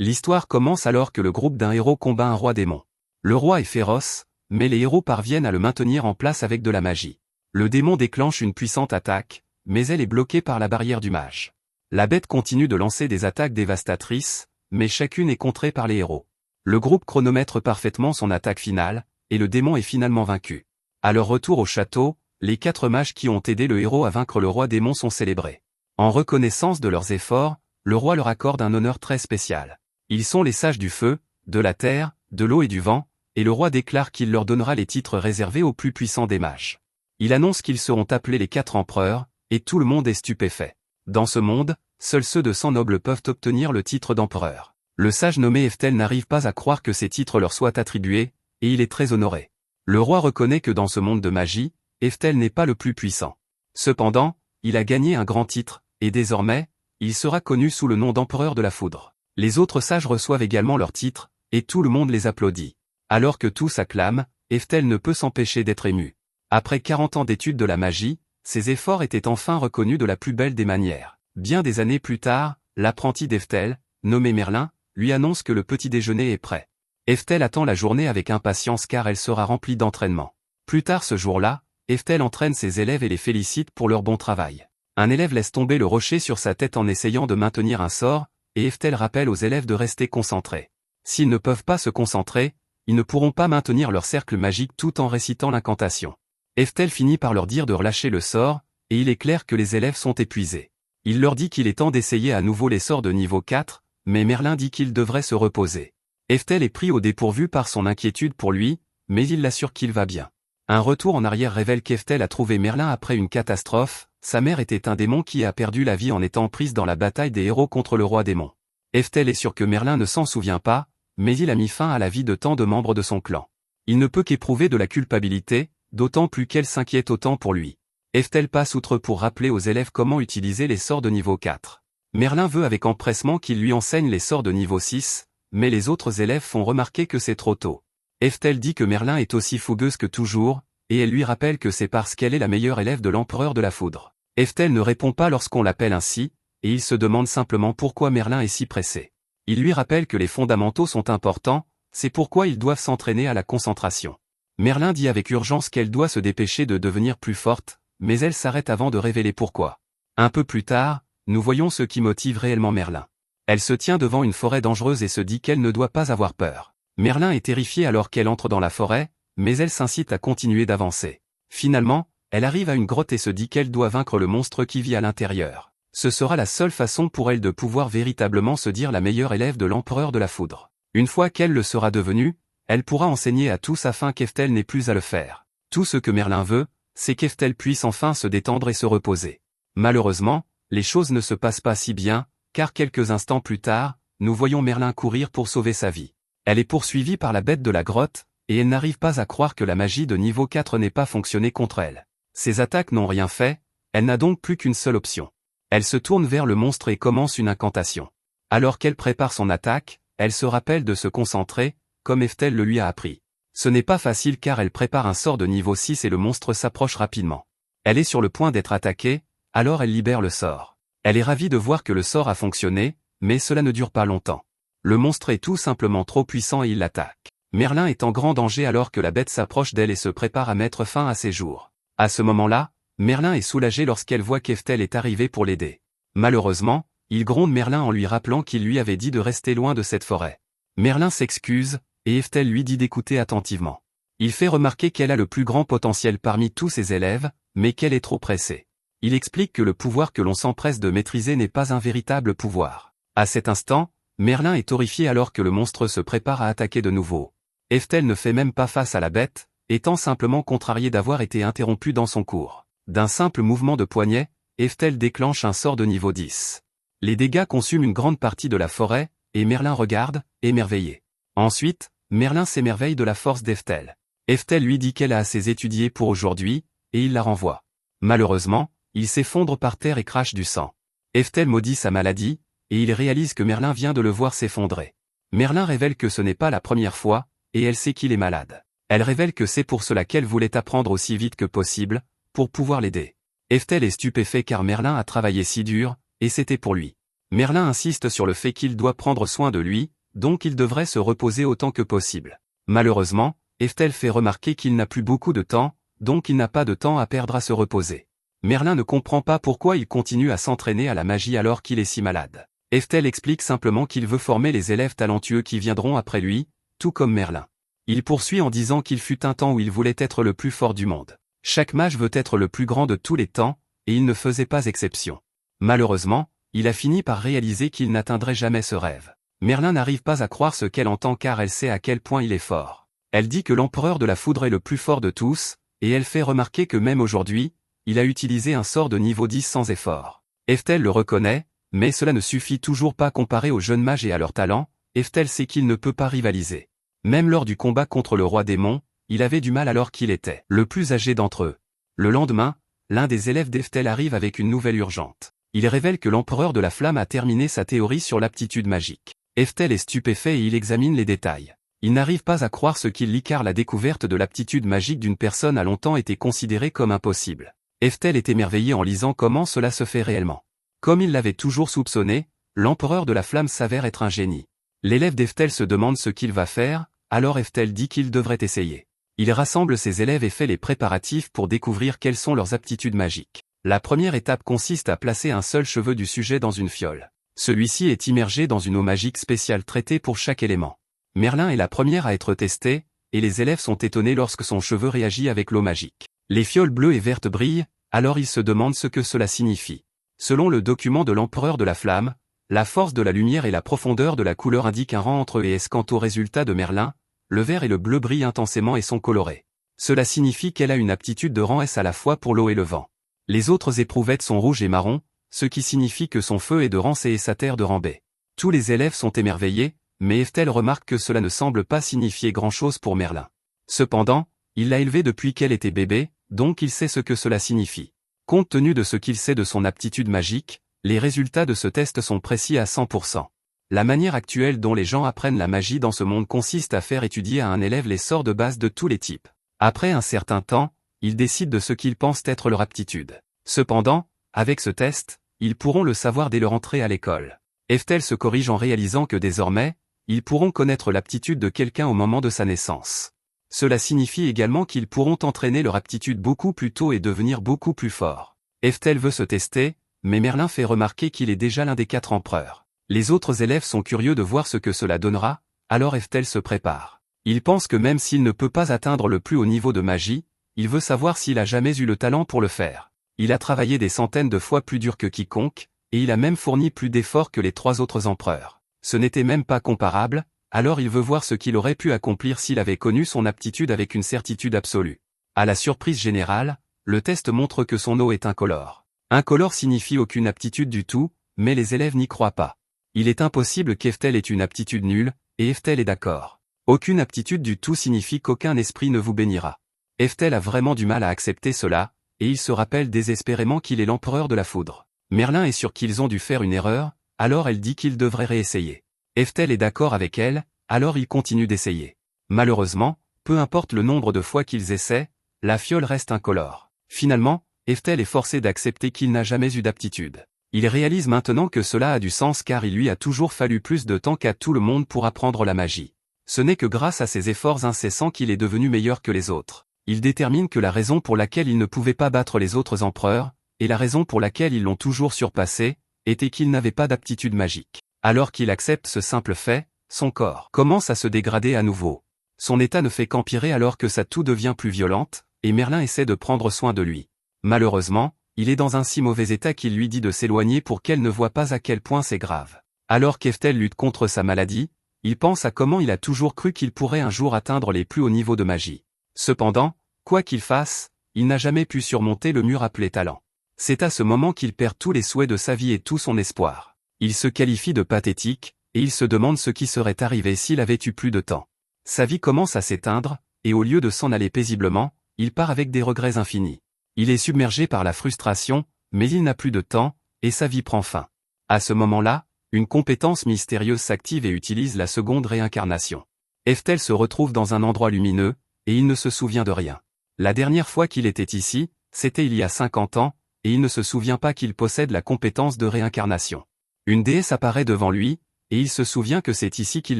L'histoire commence alors que le groupe d'un héros combat un roi démon. Le roi est féroce, mais les héros parviennent à le maintenir en place avec de la magie. Le démon déclenche une puissante attaque, mais elle est bloquée par la barrière du mage. La bête continue de lancer des attaques dévastatrices, mais chacune est contrée par les héros. Le groupe chronomètre parfaitement son attaque finale, et le démon est finalement vaincu. À leur retour au château, les 4 mages qui ont aidé le héros à vaincre le roi démon sont célébrés. En reconnaissance de leurs efforts, le roi leur accorde un honneur très spécial. Ils sont les sages du feu, de la terre, de l'eau et du vent, et le roi déclare qu'il leur donnera les titres réservés aux plus puissants des mages. Il annonce qu'ils seront appelés les 4 empereurs, et tout le monde est stupéfait. Dans ce monde, seuls ceux de sang noble peuvent obtenir le titre d'empereur. Le sage nommé Eftel n'arrive pas à croire que ces titres leur soient attribués, et il est très honoré. Le roi reconnaît que dans ce monde de magie, Eftel n'est pas le plus puissant. Cependant, il a gagné un grand titre, et désormais, il sera connu sous le nom d'empereur de la foudre. Les autres sages reçoivent également leur titre, et tout le monde les applaudit. Alors que tous acclament, Eftel ne peut s'empêcher d'être ému. Après 40 ans d'études de la magie, ses efforts étaient enfin reconnus de la plus belle des manières. Bien des années plus tard, l'apprenti d'Eftel, nommé Merlin, lui annonce que le petit déjeuner est prêt. Eftel attend la journée avec impatience car elle sera remplie d'entraînement. Plus tard ce jour-là, Eftel entraîne ses élèves et les félicite pour leur bon travail. Un élève laisse tomber le rocher sur sa tête en essayant de maintenir un sort, et Eftel rappelle aux élèves de rester concentrés. S'ils ne peuvent pas se concentrer, ils ne pourront pas maintenir leur cercle magique tout en récitant l'incantation. Eftel finit par leur dire de relâcher le sort, et il est clair que les élèves sont épuisés. Il leur dit qu'il est temps d'essayer à nouveau les sorts de niveau 4, mais Merlin dit qu'il devrait se reposer. Eftel est pris au dépourvu par son inquiétude pour lui, mais il l'assure qu'il va bien. Un retour en arrière révèle qu'Eftel a trouvé Merlin après une catastrophe. Sa mère était un démon qui a perdu la vie en étant prise dans la bataille des héros contre le roi démon. Eftel est sûr que Merlin ne s'en souvient pas, mais il a mis fin à la vie de tant de membres de son clan. Il ne peut qu'éprouver de la culpabilité, d'autant plus qu'elle s'inquiète autant pour lui. Eftel passe outre pour rappeler aux élèves comment utiliser les sorts de niveau 4. Merlin veut avec empressement qu'il lui enseigne les sorts de niveau 6, mais les autres élèves font remarquer que c'est trop tôt. Eftel dit que Merlin est aussi fougueuse que toujours, et elle lui rappelle que c'est parce qu'elle est la meilleure élève de l'empereur de la foudre. Eftel ne répond pas lorsqu'on l'appelle ainsi, et il se demande simplement pourquoi Merlin est si pressé. Il lui rappelle que les fondamentaux sont importants, c'est pourquoi ils doivent s'entraîner à la concentration. Merlin dit avec urgence qu'elle doit se dépêcher de devenir plus forte, mais elle s'arrête avant de révéler pourquoi. Un peu plus tard, nous voyons ce qui motive réellement Merlin. Elle se tient devant une forêt dangereuse et se dit qu'elle ne doit pas avoir peur. Merlin est terrifié alors qu'elle entre dans la forêt, mais elle s'incite à continuer d'avancer. Finalement, elle arrive à une grotte et se dit qu'elle doit vaincre le monstre qui vit à l'intérieur. Ce sera la seule façon pour elle de pouvoir véritablement se dire la meilleure élève de l'empereur de la foudre. Une fois qu'elle le sera devenue, elle pourra enseigner à tous afin qu'Eftel n'ait plus à le faire. Tout ce que Merlin veut, c'est qu'Eftel puisse enfin se détendre et se reposer. Malheureusement, les choses ne se passent pas si bien, car quelques instants plus tard, nous voyons Merlin courir pour sauver sa vie. Elle est poursuivie par la bête de la grotte, et elle n'arrive pas à croire que la magie de niveau 4 n'ait pas fonctionné contre elle. Ses attaques n'ont rien fait, elle n'a donc plus qu'une seule option. Elle se tourne vers le monstre et commence une incantation. Alors qu'elle prépare son attaque, elle se rappelle de se concentrer, comme Eftel le lui a appris. Ce n'est pas facile car elle prépare un sort de niveau 6 et le monstre s'approche rapidement. Elle est sur le point d'être attaquée, alors elle libère le sort. Elle est ravie de voir que le sort a fonctionné, mais cela ne dure pas longtemps. Le monstre est tout simplement trop puissant et il l'attaque. Merlin est en grand danger alors que la bête s'approche d'elle et se prépare à mettre fin à ses jours. À ce moment-là, Merlin est soulagée lorsqu'elle voit qu'Eftel est arrivée pour l'aider. Malheureusement, il gronde Merlin en lui rappelant qu'il lui avait dit de rester loin de cette forêt. Merlin s'excuse, et Eftel lui dit d'écouter attentivement. Il fait remarquer qu'elle a le plus grand potentiel parmi tous ses élèves, mais qu'elle est trop pressée. Il explique que le pouvoir que l'on s'empresse de maîtriser n'est pas un véritable pouvoir. À cet instant, Merlin est horrifié alors que le monstre se prépare à attaquer de nouveau. Eftel ne fait même pas face à la bête, étant simplement contrariée d'avoir été interrompue dans son cours. D'un simple mouvement de poignet, Eftel déclenche un sort de niveau 10. Les dégâts consument une grande partie de la forêt, et Merlin regarde, émerveillé. Ensuite, Merlin s'émerveille de la force d'Eftel. Eftel lui dit qu'elle a assez étudié pour aujourd'hui, et il la renvoie. Malheureusement, il s'effondre par terre et crache du sang. Eftel maudit sa maladie, et il réalise que Merlin vient de le voir s'effondrer. Merlin révèle que ce n'est pas la première fois, et elle sait qu'il est malade. Elle révèle que c'est pour cela qu'elle voulait apprendre aussi vite que possible, pour pouvoir l'aider. Eftel est stupéfait car Merlin a travaillé si dur, et c'était pour lui. Merlin insiste sur le fait qu'il doit prendre soin de lui, donc il devrait se reposer autant que possible. Malheureusement, Eftel fait remarquer qu'il n'a plus beaucoup de temps, donc il n'a pas de temps à perdre à se reposer. Merlin ne comprend pas pourquoi il continue à s'entraîner à la magie alors qu'il est si malade. Eftel explique simplement qu'il veut former les élèves talentueux qui viendront après lui, tout comme Merlin. Il poursuit en disant qu'il fut un temps où il voulait être le plus fort du monde. Chaque mage veut être le plus grand de tous les temps, et il ne faisait pas exception. Malheureusement, il a fini par réaliser qu'il n'atteindrait jamais ce rêve. Merlin n'arrive pas à croire ce qu'elle entend car elle sait à quel point il est fort. Elle dit que l'empereur de la foudre est le plus fort de tous, et elle fait remarquer que même aujourd'hui, il a utilisé un sort de niveau 10 sans effort. Eftel le reconnaît, mais cela ne suffit toujours pas comparé aux jeunes mages et à leur talent. Eftel sait qu'il ne peut pas rivaliser. Même lors du combat contre le roi démon, il avait du mal alors qu'il était le plus âgé d'entre eux. Le lendemain, l'un des élèves d'Eftel arrive avec une nouvelle urgente. Il révèle que l'empereur de la flamme a terminé sa théorie sur l'aptitude magique. Eftel est stupéfait et il examine les détails. Il n'arrive pas à croire ce qu'il lit car la découverte de l'aptitude magique d'une personne a longtemps été considérée comme impossible. Eftel est émerveillé en lisant comment cela se fait réellement. Comme il l'avait toujours soupçonné, l'empereur de la flamme s'avère être un génie. L'élève d'Eftel se demande ce qu'il va faire, alors Eftel dit qu'il devrait essayer. Il rassemble ses élèves et fait les préparatifs pour découvrir quelles sont leurs aptitudes magiques. La première étape consiste à placer un seul cheveu du sujet dans une fiole. Celui-ci est immergé dans une eau magique spéciale traitée pour chaque élément. Merlin est la première à être testée, et les élèves sont étonnés lorsque son cheveu réagit avec l'eau magique. Les fioles bleues et vertes brillent, alors ils se demandent ce que cela signifie. Selon le document de l'empereur de la flamme, la force de la lumière et la profondeur de la couleur indiquent un rang entre eux et S. Quant au résultat de Merlin, le vert et le bleu brillent intensément et sont colorés. Cela signifie qu'elle a une aptitude de rang S à la fois pour l'eau et le vent. Les autres éprouvettes sont rouges et marron, ce qui signifie que son feu est de rang C et sa terre de rang B. Tous les élèves sont émerveillés, mais Eftel remarque que cela ne semble pas signifier grand-chose pour Merlin. Cependant, il l'a élevée depuis qu'elle était bébé, donc il sait ce que cela signifie. Compte tenu de ce qu'il sait de son aptitude magique, les résultats de ce test sont précis à 100%. La manière actuelle dont les gens apprennent la magie dans ce monde consiste à faire étudier à un élève les sorts de base de tous les types. Après un certain temps, ils décident de ce qu'ils pensent être leur aptitude. Cependant, avec ce test, ils pourront le savoir dès leur entrée à l'école. Eftel se corrige en réalisant que désormais, ils pourront connaître l'aptitude de quelqu'un au moment de sa naissance. Cela signifie également qu'ils pourront entraîner leur aptitude beaucoup plus tôt et devenir beaucoup plus forts. Eftel veut se tester, mais Merlin fait remarquer qu'il est déjà l'un des 4 empereurs. Les autres élèves sont curieux de voir ce que cela donnera, alors Eftel se prépare. Il pense que même s'il ne peut pas atteindre le plus haut niveau de magie, il veut savoir s'il a jamais eu le talent pour le faire. Il a travaillé des centaines de fois plus dur que quiconque, et il a même fourni plus d'efforts que les 3 autres empereurs. Ce n'était même pas comparable, alors il veut voir ce qu'il aurait pu accomplir s'il avait connu son aptitude avec une certitude absolue. À la surprise générale, le test montre que son eau est incolore. Incolore signifie aucune aptitude du tout, mais les élèves n'y croient pas. Il est impossible qu'Eftel ait une aptitude nulle, et Eftel est d'accord. Aucune aptitude du tout signifie qu'aucun esprit ne vous bénira. Eftel a vraiment du mal à accepter cela, et il se rappelle désespérément qu'il est l'empereur de la foudre. Merlin est sûr qu'ils ont dû faire une erreur, alors elle dit qu'il devrait réessayer. Eftel est d'accord avec elle, alors il continue d'essayer. Malheureusement, peu importe le nombre de fois qu'ils essaient, la fiole reste incolore. Finalement, Eftel est forcé d'accepter qu'il n'a jamais eu d'aptitude. Il réalise maintenant que cela a du sens car il lui a toujours fallu plus de temps qu'à tout le monde pour apprendre la magie. Ce n'est que grâce à ses efforts incessants qu'il est devenu meilleur que les autres. Il détermine que la raison pour laquelle il ne pouvait pas battre les autres empereurs, et la raison pour laquelle ils l'ont toujours surpassé, était qu'il n'avait pas d'aptitude magique. Alors qu'il accepte ce simple fait, son corps commence à se dégrader à nouveau. Son état ne fait qu'empirer alors que sa toux devient plus violente, et Merlin essaie de prendre soin de lui. Malheureusement, il est dans un si mauvais état qu'il lui dit de s'éloigner pour qu'elle ne voie pas à quel point c'est grave. Alors qu'Eftel lutte contre sa maladie, il pense à comment il a toujours cru qu'il pourrait un jour atteindre les plus hauts niveaux de magie. Cependant, quoi qu'il fasse, il n'a jamais pu surmonter le mur appelé talent. C'est à ce moment qu'il perd tous les souhaits de sa vie et tout son espoir. Il se qualifie de pathétique, et il se demande ce qui serait arrivé s'il avait eu plus de temps. Sa vie commence à s'éteindre, et au lieu de s'en aller paisiblement, il part avec des regrets infinis. Il est submergé par la frustration, mais il n'a plus de temps, et sa vie prend fin. À ce moment-là, une compétence mystérieuse s'active et utilise la seconde réincarnation. Eftel se retrouve dans un endroit lumineux, et il ne se souvient de rien. La dernière fois qu'il était ici, c'était il y a 50 ans, et il ne se souvient pas qu'il possède la compétence de réincarnation. Une déesse apparaît devant lui, et il se souvient que c'est ici qu'il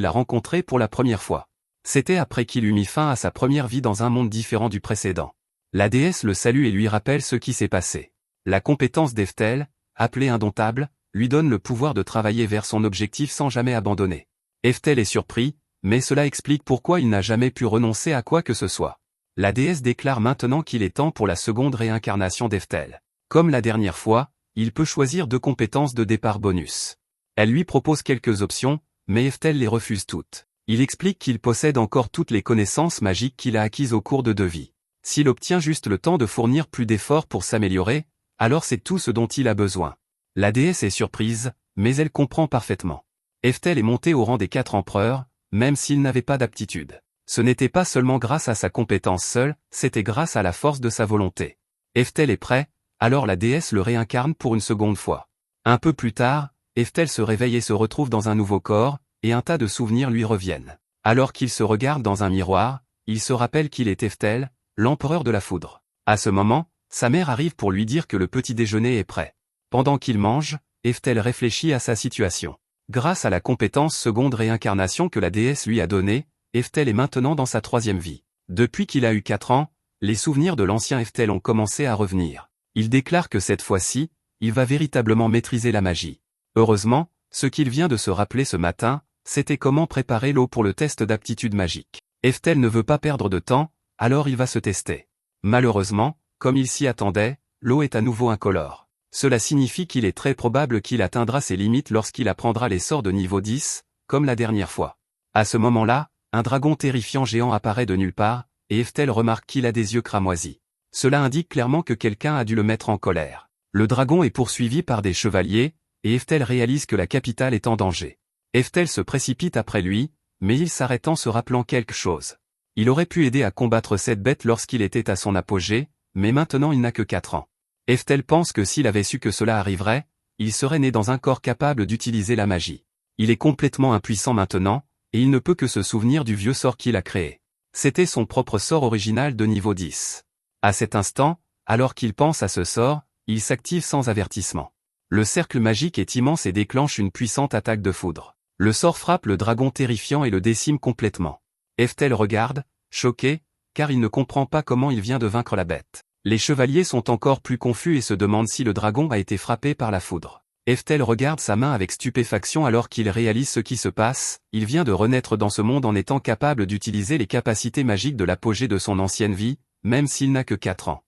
l'a rencontrée pour la première fois. C'était après qu'il eut mis fin à sa première vie dans un monde différent du précédent. La déesse le salue et lui rappelle ce qui s'est passé. La compétence d'Eftel, appelée indomptable, lui donne le pouvoir de travailler vers son objectif sans jamais abandonner. Eftel est surpris, mais cela explique pourquoi il n'a jamais pu renoncer à quoi que ce soit. La déesse déclare maintenant qu'il est temps pour la seconde réincarnation d'Eftel. Comme la dernière fois, il peut choisir 2 compétences de départ bonus. Elle lui propose quelques options, mais Eftel les refuse toutes. Il explique qu'il possède encore toutes les connaissances magiques qu'il a acquises au cours de 2 vies. S'il obtient juste le temps de fournir plus d'efforts pour s'améliorer, alors c'est tout ce dont il a besoin. La déesse est surprise, mais elle comprend parfaitement. Eftel est monté au rang des 4 empereurs, même s'il n'avait pas d'aptitude. Ce n'était pas seulement grâce à sa compétence seule, c'était grâce à la force de sa volonté. Eftel est prêt, alors la déesse le réincarne pour une seconde fois. Un peu plus tard, Eftel se réveille et se retrouve dans un nouveau corps, et un tas de souvenirs lui reviennent. Alors qu'il se regarde dans un miroir, il se rappelle qu'il est Eftel, l'empereur de la foudre. À ce moment, sa mère arrive pour lui dire que le petit déjeuner est prêt. Pendant qu'il mange, Eftel réfléchit à sa situation. Grâce à la compétence seconde réincarnation que la déesse lui a donnée, Eftel est maintenant dans sa 3e vie. Depuis qu'il a eu 4 ans, les souvenirs de l'ancien Eftel ont commencé à revenir. Il déclare que cette fois-ci, il va véritablement maîtriser la magie. Heureusement, ce qu'il vient de se rappeler ce matin, c'était comment préparer l'eau pour le test d'aptitude magique. Eftel ne veut pas perdre de temps, alors il va se tester. Malheureusement, comme il s'y attendait, l'eau est à nouveau incolore. Cela signifie qu'il est très probable qu'il atteindra ses limites lorsqu'il apprendra les sorts de niveau 10, comme la dernière fois. À ce moment-là, un dragon terrifiant géant apparaît de nulle part, et Eftel remarque qu'il a des yeux cramoisis. Cela indique clairement que quelqu'un a dû le mettre en colère. Le dragon est poursuivi par des chevaliers, et Eftel réalise que la capitale est en danger. Eftel se précipite après lui, mais il s'arrête en se rappelant quelque chose. Il aurait pu aider à combattre cette bête lorsqu'il était à son apogée, mais maintenant il n'a que 4 ans. Eftel pense que s'il avait su que cela arriverait, il serait né dans un corps capable d'utiliser la magie. Il est complètement impuissant maintenant, et il ne peut que se souvenir du vieux sort qu'il a créé. C'était son propre sort original de niveau 10. À cet instant, alors qu'il pense à ce sort, il s'active sans avertissement. Le cercle magique est immense et déclenche une puissante attaque de foudre. Le sort frappe le dragon terrifiant et le décime complètement. Eftel regarde, choqué, car il ne comprend pas comment il vient de vaincre la bête. Les chevaliers sont encore plus confus et se demandent si le dragon a été frappé par la foudre. Eftel regarde sa main avec stupéfaction alors qu'il réalise ce qui se passe, il vient de renaître dans ce monde en étant capable d'utiliser les capacités magiques de l'apogée de son ancienne vie, même s'il n'a que 4 ans.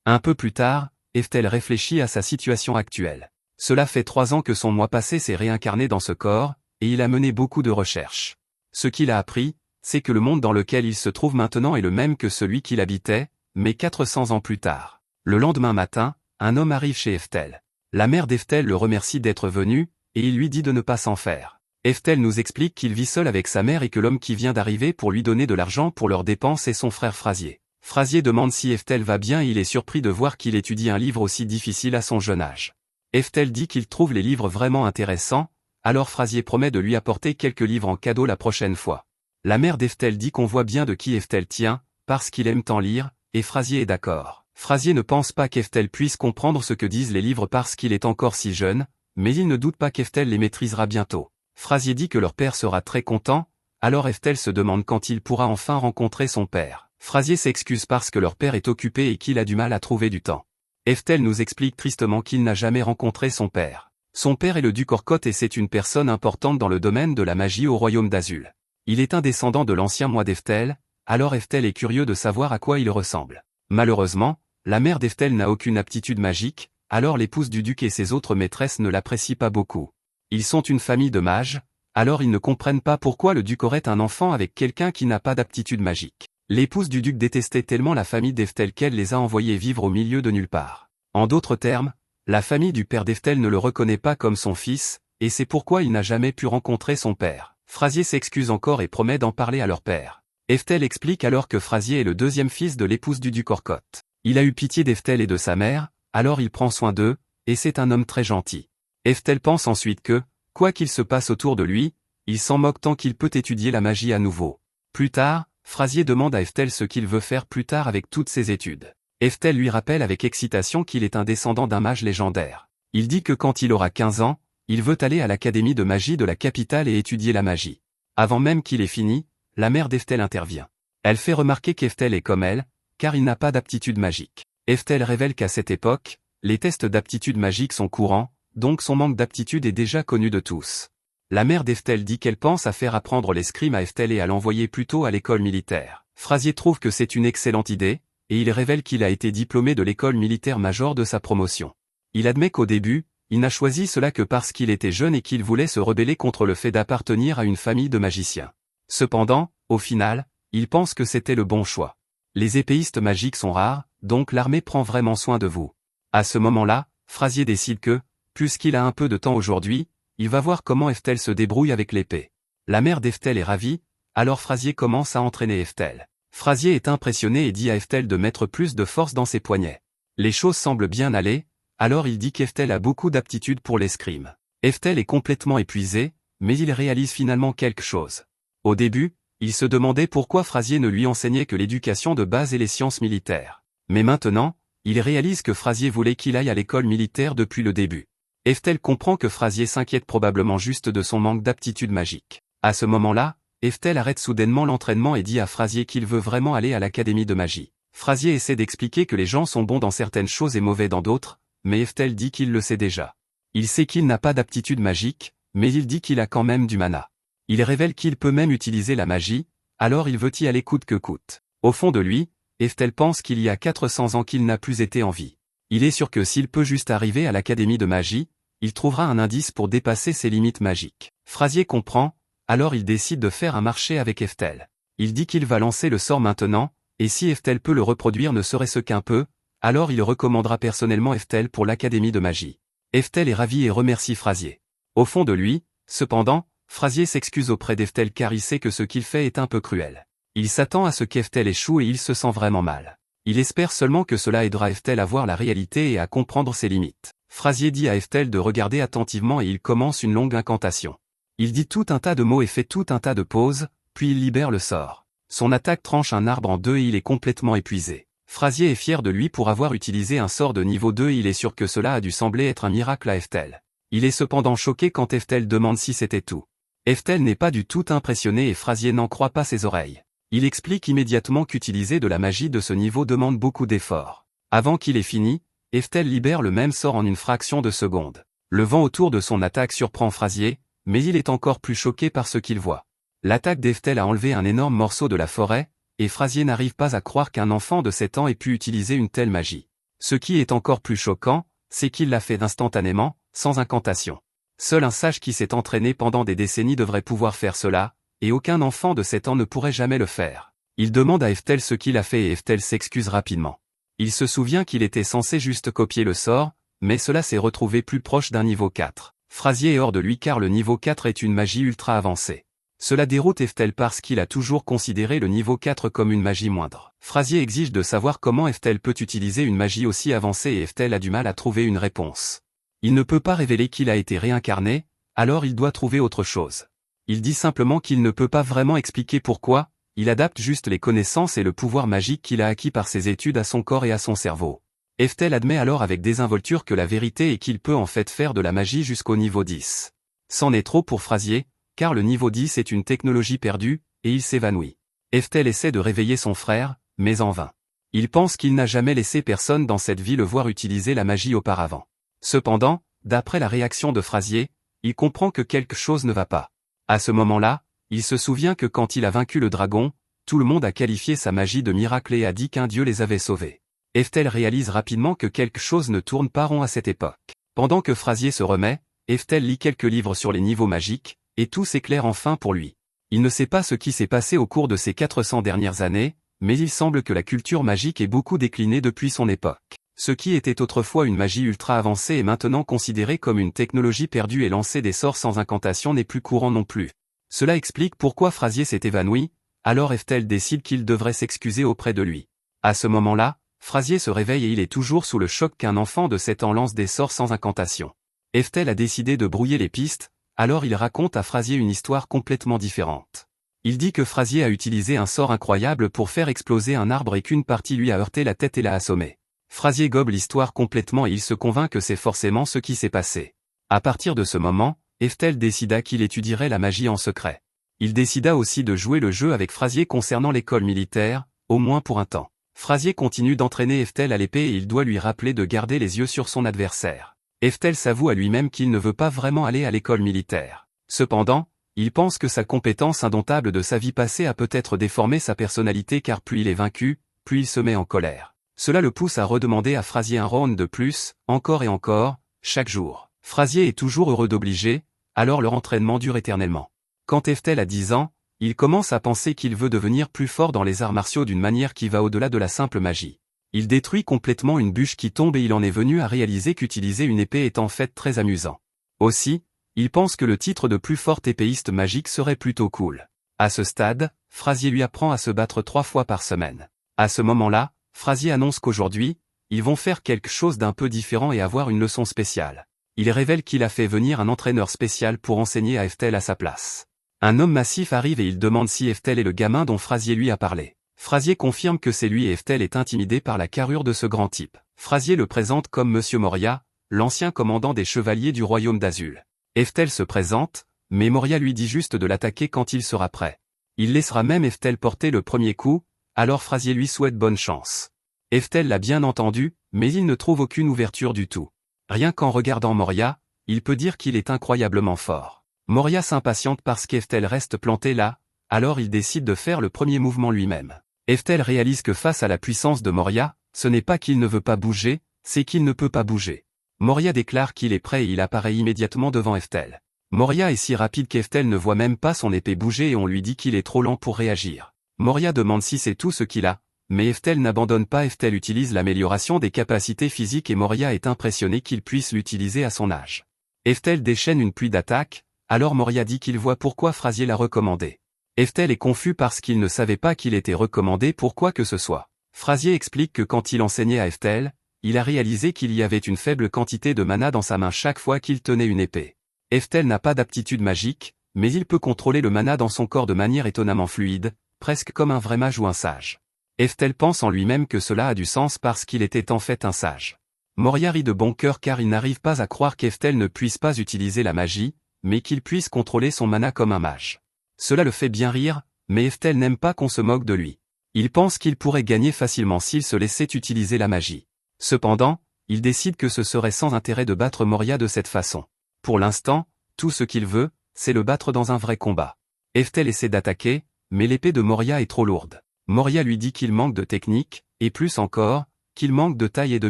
Un peu plus tard, Eftel réfléchit à sa situation actuelle. Cela fait 3 ans que son moi passé s'est réincarné dans ce corps, et il a mené beaucoup de recherches. Ce qu'il a appris, c'est que le monde dans lequel il se trouve maintenant est le même que celui qu'il habitait, mais 400 ans plus tard. Le lendemain matin, un homme arrive chez Eftel. La mère d'Eftel le remercie d'être venu, et il lui dit de ne pas s'en faire. Eftel nous explique qu'il vit seul avec sa mère et que l'homme qui vient d'arriver pour lui donner de l'argent pour leurs dépenses est son frère Frasier. Frasier demande si Eftel va bien et il est surpris de voir qu'il étudie un livre aussi difficile à son jeune âge. Eftel dit qu'il trouve les livres vraiment intéressants, alors Frasier promet de lui apporter quelques livres en cadeau la prochaine fois. La mère d'Eftel dit qu'on voit bien de qui Eftel tient, parce qu'il aime tant lire, et Frasier est d'accord. Frasier ne pense pas qu'Eftel puisse comprendre ce que disent les livres parce qu'il est encore si jeune, mais il ne doute pas qu'Eftel les maîtrisera bientôt. Frasier dit que leur père sera très content, alors Eftel se demande quand il pourra enfin rencontrer son père. Frasier s'excuse parce que leur père est occupé et qu'il a du mal à trouver du temps. Eftel nous explique tristement qu'il n'a jamais rencontré son père. Son père est le duc Orcote et c'est une personne importante dans le domaine de la magie au royaume d'Azul. Il est un descendant de l'ancien moi d'Eftel, alors Eftel est curieux de savoir à quoi il ressemble. Malheureusement, la mère d'Eftel n'a aucune aptitude magique, alors l'épouse du duc et ses autres maîtresses ne l'apprécient pas beaucoup. Ils sont une famille de mages, alors ils ne comprennent pas pourquoi le duc aurait un enfant avec quelqu'un qui n'a pas d'aptitude magique. L'épouse du duc détestait tellement la famille d'Eftel qu'elle les a envoyés vivre au milieu de nulle part. En d'autres termes, la famille du père d'Eftel ne le reconnaît pas comme son fils, et c'est pourquoi il n'a jamais pu rencontrer son père. Frasier s'excuse encore et promet d'en parler à leur père. Eftel explique alors que Frasier est le deuxième fils de l'épouse du duc Orcote. Il a eu pitié d'Eftel et de sa mère, alors il prend soin d'eux, et c'est un homme très gentil. Eftel pense ensuite que, quoi qu'il se passe autour de lui, il s'en moque tant qu'il peut étudier la magie à nouveau. Plus tard, Frasier demande à Eftel ce qu'il veut faire plus tard avec toutes ses études. Eftel lui rappelle avec excitation qu'il est un descendant d'un mage légendaire. Il dit que quand il aura 15 ans, Il veut aller à l'académie de magie de la capitale et étudier la magie. Avant même qu'il ait fini, la mère d'Eftel intervient. Elle fait remarquer qu'Eftel est comme elle, car il n'a pas d'aptitude magique. Eftel révèle qu'à cette époque, les tests d'aptitude magique sont courants, donc son manque d'aptitude est déjà connu de tous. La mère d'Eftel dit qu'elle pense à faire apprendre l'escrime à Eftel et à l'envoyer plutôt à l'école militaire. Frazier trouve que c'est une excellente idée, et il révèle qu'il a été diplômé de l'école militaire major de sa promotion. Il admet qu'au début, il n'a choisi cela que parce qu'il était jeune et qu'il voulait se rebeller contre le fait d'appartenir à une famille de magiciens. Cependant, au final, il pense que c'était le bon choix. Les épéistes magiques sont rares, donc l'armée prend vraiment soin de vous. À ce moment-là, Frazier décide que, puisqu'il a un peu de temps aujourd'hui, il va voir comment Eftel se débrouille avec l'épée. La mère d'Eftel est ravie, alors Frazier commence à entraîner Eftel. Frazier est impressionné et dit à Eftel de mettre plus de force dans ses poignets. Les choses semblent bien aller, alors il dit qu'Eftel a beaucoup d'aptitude pour l'escrime. Eftel est complètement épuisé, mais il réalise finalement quelque chose. Au début, il se demandait pourquoi Frazier ne lui enseignait que l'éducation de base et les sciences militaires. Mais maintenant, il réalise que Frazier voulait qu'il aille à l'école militaire depuis le début. Eftel comprend que Frazier s'inquiète probablement juste de son manque d'aptitude magique. À ce moment-là, Eftel arrête soudainement l'entraînement et dit à Frazier qu'il veut vraiment aller à l'académie de magie. Frazier essaie d'expliquer que les gens sont bons dans certaines choses et mauvais dans d'autres, mais Eftel dit qu'il le sait déjà. Il sait qu'il n'a pas d'aptitude magique, mais il dit qu'il a quand même du mana. Il révèle qu'il peut même utiliser la magie, alors il veut y aller coûte que coûte. Au fond de lui, Eftel pense qu'il y a 400 ans qu'il n'a plus été en vie. Il est sûr que s'il peut juste arriver à l'académie de magie, il trouvera un indice pour dépasser ses limites magiques. Frazier comprend, alors il décide de faire un marché avec Eftel. Il dit qu'il va lancer le sort maintenant, et si Eftel peut le reproduire ne serait-ce qu'un peu, alors il recommandera personnellement Eftel pour l'académie de magie. Eftel est ravi et remercie Frazier. Au fond de lui, cependant, Frazier s'excuse auprès d'Eftel car il sait que ce qu'il fait est un peu cruel. Il s'attend à ce qu'Eftel échoue et il se sent vraiment mal. Il espère seulement que cela aidera Eftel à voir la réalité et à comprendre ses limites. Frazier dit à Eftel de regarder attentivement et il commence une longue incantation. Il dit tout un tas de mots et fait tout un tas de pauses, puis il libère le sort. Son attaque tranche un arbre en deux et il est complètement épuisé. Frazier est fier de lui pour avoir utilisé un sort de niveau 2 et il est sûr que cela a dû sembler être un miracle à Eftel. Il est cependant choqué quand Eftel demande si c'était tout. Eftel n'est pas du tout impressionné et Frazier n'en croit pas ses oreilles. Il explique immédiatement qu'utiliser de la magie de ce niveau demande beaucoup d'efforts. Avant qu'il ait fini, Eftel libère le même sort en une fraction de seconde. Le vent autour de son attaque surprend Frazier, mais il est encore plus choqué par ce qu'il voit. L'attaque d'Eftel a enlevé un énorme morceau de la forêt, et Frazier n'arrive pas à croire qu'un enfant de 7 ans ait pu utiliser une telle magie. Ce qui est encore plus choquant, c'est qu'il l'a fait instantanément, sans incantation. Seul un sage qui s'est entraîné pendant des décennies devrait pouvoir faire cela, et aucun enfant de 7 ans ne pourrait jamais le faire. Il demande à Eftel ce qu'il a fait et Eftel s'excuse rapidement. Il se souvient qu'il était censé juste copier le sort, mais cela s'est retrouvé plus proche d'un niveau 4. Frazier est hors de lui car le niveau 4 est une magie ultra avancée. Cela déroute Eftel parce qu'il a toujours considéré le niveau 4 comme une magie moindre. Frazier exige de savoir comment Eftel peut utiliser une magie aussi avancée et Eftel a du mal à trouver une réponse. Il ne peut pas révéler qu'il a été réincarné, alors il doit trouver autre chose. Il dit simplement qu'il ne peut pas vraiment expliquer pourquoi, il adapte juste les connaissances et le pouvoir magique qu'il a acquis par ses études à son corps et à son cerveau. Eftel admet alors avec désinvolture que la vérité est qu'il peut en fait faire de la magie jusqu'au niveau 10. C'en est trop pour Frazier, car le niveau 10 est une technologie perdue, et il s'évanouit. Eftel essaie de réveiller son frère, mais en vain. Il pense qu'il n'a jamais laissé personne dans cette vie le voir utiliser la magie auparavant. Cependant, d'après la réaction de Frazier, il comprend que quelque chose ne va pas. À ce moment-là, il se souvient que quand il a vaincu le dragon, tout le monde a qualifié sa magie de miracle et a dit qu'un dieu les avait sauvés. Eftel réalise rapidement que quelque chose ne tourne pas rond à cette époque. Pendant que Frazier se remet, Eftel lit quelques livres sur les niveaux magiques, et tout s'éclaire enfin pour lui. Il ne sait pas ce qui s'est passé au cours de ces 400 dernières années, mais il semble que la culture magique ait beaucoup décliné depuis son époque. Ce qui était autrefois une magie ultra avancée est maintenant considéré comme une technologie perdue et lancer des sorts sans incantation n'est plus courant non plus. Cela explique pourquoi Frazier s'est évanoui, alors Eftel décide qu'il devrait s'excuser auprès de lui. À ce moment-là, Frazier se réveille et il est toujours sous le choc qu'un enfant de 7 ans lance des sorts sans incantation. Eftel a décidé de brouiller les pistes, alors il raconte à Frazier une histoire complètement différente. Il dit que Frazier a utilisé un sort incroyable pour faire exploser un arbre et qu'une partie lui a heurté la tête et l'a assommé. Frazier gobe l'histoire complètement et il se convainc que c'est forcément ce qui s'est passé. À partir de ce moment, Eftel décida qu'il étudierait la magie en secret. Il décida aussi de jouer le jeu avec Frazier concernant l'école militaire, au moins pour un temps. Frazier continue d'entraîner Eftel à l'épée et il doit lui rappeler de garder les yeux sur son adversaire. Eftel s'avoue à lui-même qu'il ne veut pas vraiment aller à l'école militaire. Cependant, il pense que sa compétence indomptable de sa vie passée a peut-être déformé sa personnalité car plus il est vaincu, plus il se met en colère. Cela le pousse à redemander à Frazier un round de plus, encore et encore, chaque jour. Frazier est toujours heureux d'obliger, alors leur entraînement dure éternellement. Quand Eftel a 10 ans, il commence à penser qu'il veut devenir plus fort dans les arts martiaux d'une manière qui va au-delà de la simple magie. Il détruit complètement une bûche qui tombe et il en est venu à réaliser qu'utiliser une épée est en fait très amusant. Aussi, il pense que le titre de plus fort épéiste magique serait plutôt cool. À ce stade, Frazier lui apprend à se battre 3 fois par semaine. À ce moment-là, Frazier annonce qu'aujourd'hui, ils vont faire quelque chose d'un peu différent et avoir une leçon spéciale. Il révèle qu'il a fait venir un entraîneur spécial pour enseigner à Eftel à sa place. Un homme massif arrive et il demande si Eftel est le gamin dont Frazier lui a parlé. Frazier confirme que c'est lui et Eftel est intimidé par la carrure de ce grand type. Frazier le présente comme Monsieur Moria, l'ancien commandant des chevaliers du royaume d'Azul. Eftel se présente, mais Moria lui dit juste de l'attaquer quand il sera prêt. Il laissera même Eftel porter le premier coup, alors Frazier lui souhaite bonne chance. Eftel l'a bien entendu, mais il ne trouve aucune ouverture du tout. Rien qu'en regardant Moria, il peut dire qu'il est incroyablement fort. Moria s'impatiente parce qu'Eftel reste planté là, alors il décide de faire le premier mouvement lui-même. Eftel réalise que face à la puissance de Moria, ce n'est pas qu'il ne veut pas bouger, c'est qu'il ne peut pas bouger. Moria déclare qu'il est prêt et il apparaît immédiatement devant Eftel. Moria est si rapide qu'Eftel ne voit même pas son épée bouger et on lui dit qu'il est trop lent pour réagir. Moria demande si c'est tout ce qu'il a, mais Eftel n'abandonne pas. Eftel utilise l'amélioration des capacités physiques et Moria est impressionné qu'il puisse l'utiliser à son âge. Eftel déchaîne une pluie d'attaques, alors Moria dit qu'il voit pourquoi Frazier l'a recommandé. Eftel est confus parce qu'il ne savait pas qu'il était recommandé pour quoi que ce soit. Frazier explique que quand il enseignait à Eftel, il a réalisé qu'il y avait une faible quantité de mana dans sa main chaque fois qu'il tenait une épée. Eftel n'a pas d'aptitude magique, mais il peut contrôler le mana dans son corps de manière étonnamment fluide, presque comme un vrai mage ou un sage. Eftel pense en lui-même que cela a du sens parce qu'il était en fait un sage. Moria rit de bon cœur car il n'arrive pas à croire qu'Eftel ne puisse pas utiliser la magie, mais qu'il puisse contrôler son mana comme un mage. Cela le fait bien rire, mais Eftel n'aime pas qu'on se moque de lui. Il pense qu'il pourrait gagner facilement s'il se laissait utiliser la magie. Cependant, il décide que ce serait sans intérêt de battre Moria de cette façon. Pour l'instant, tout ce qu'il veut, c'est le battre dans un vrai combat. Eftel essaie d'attaquer, mais l'épée de Moria est trop lourde. Moria lui dit qu'il manque de technique, et plus encore, qu'il manque de taille et de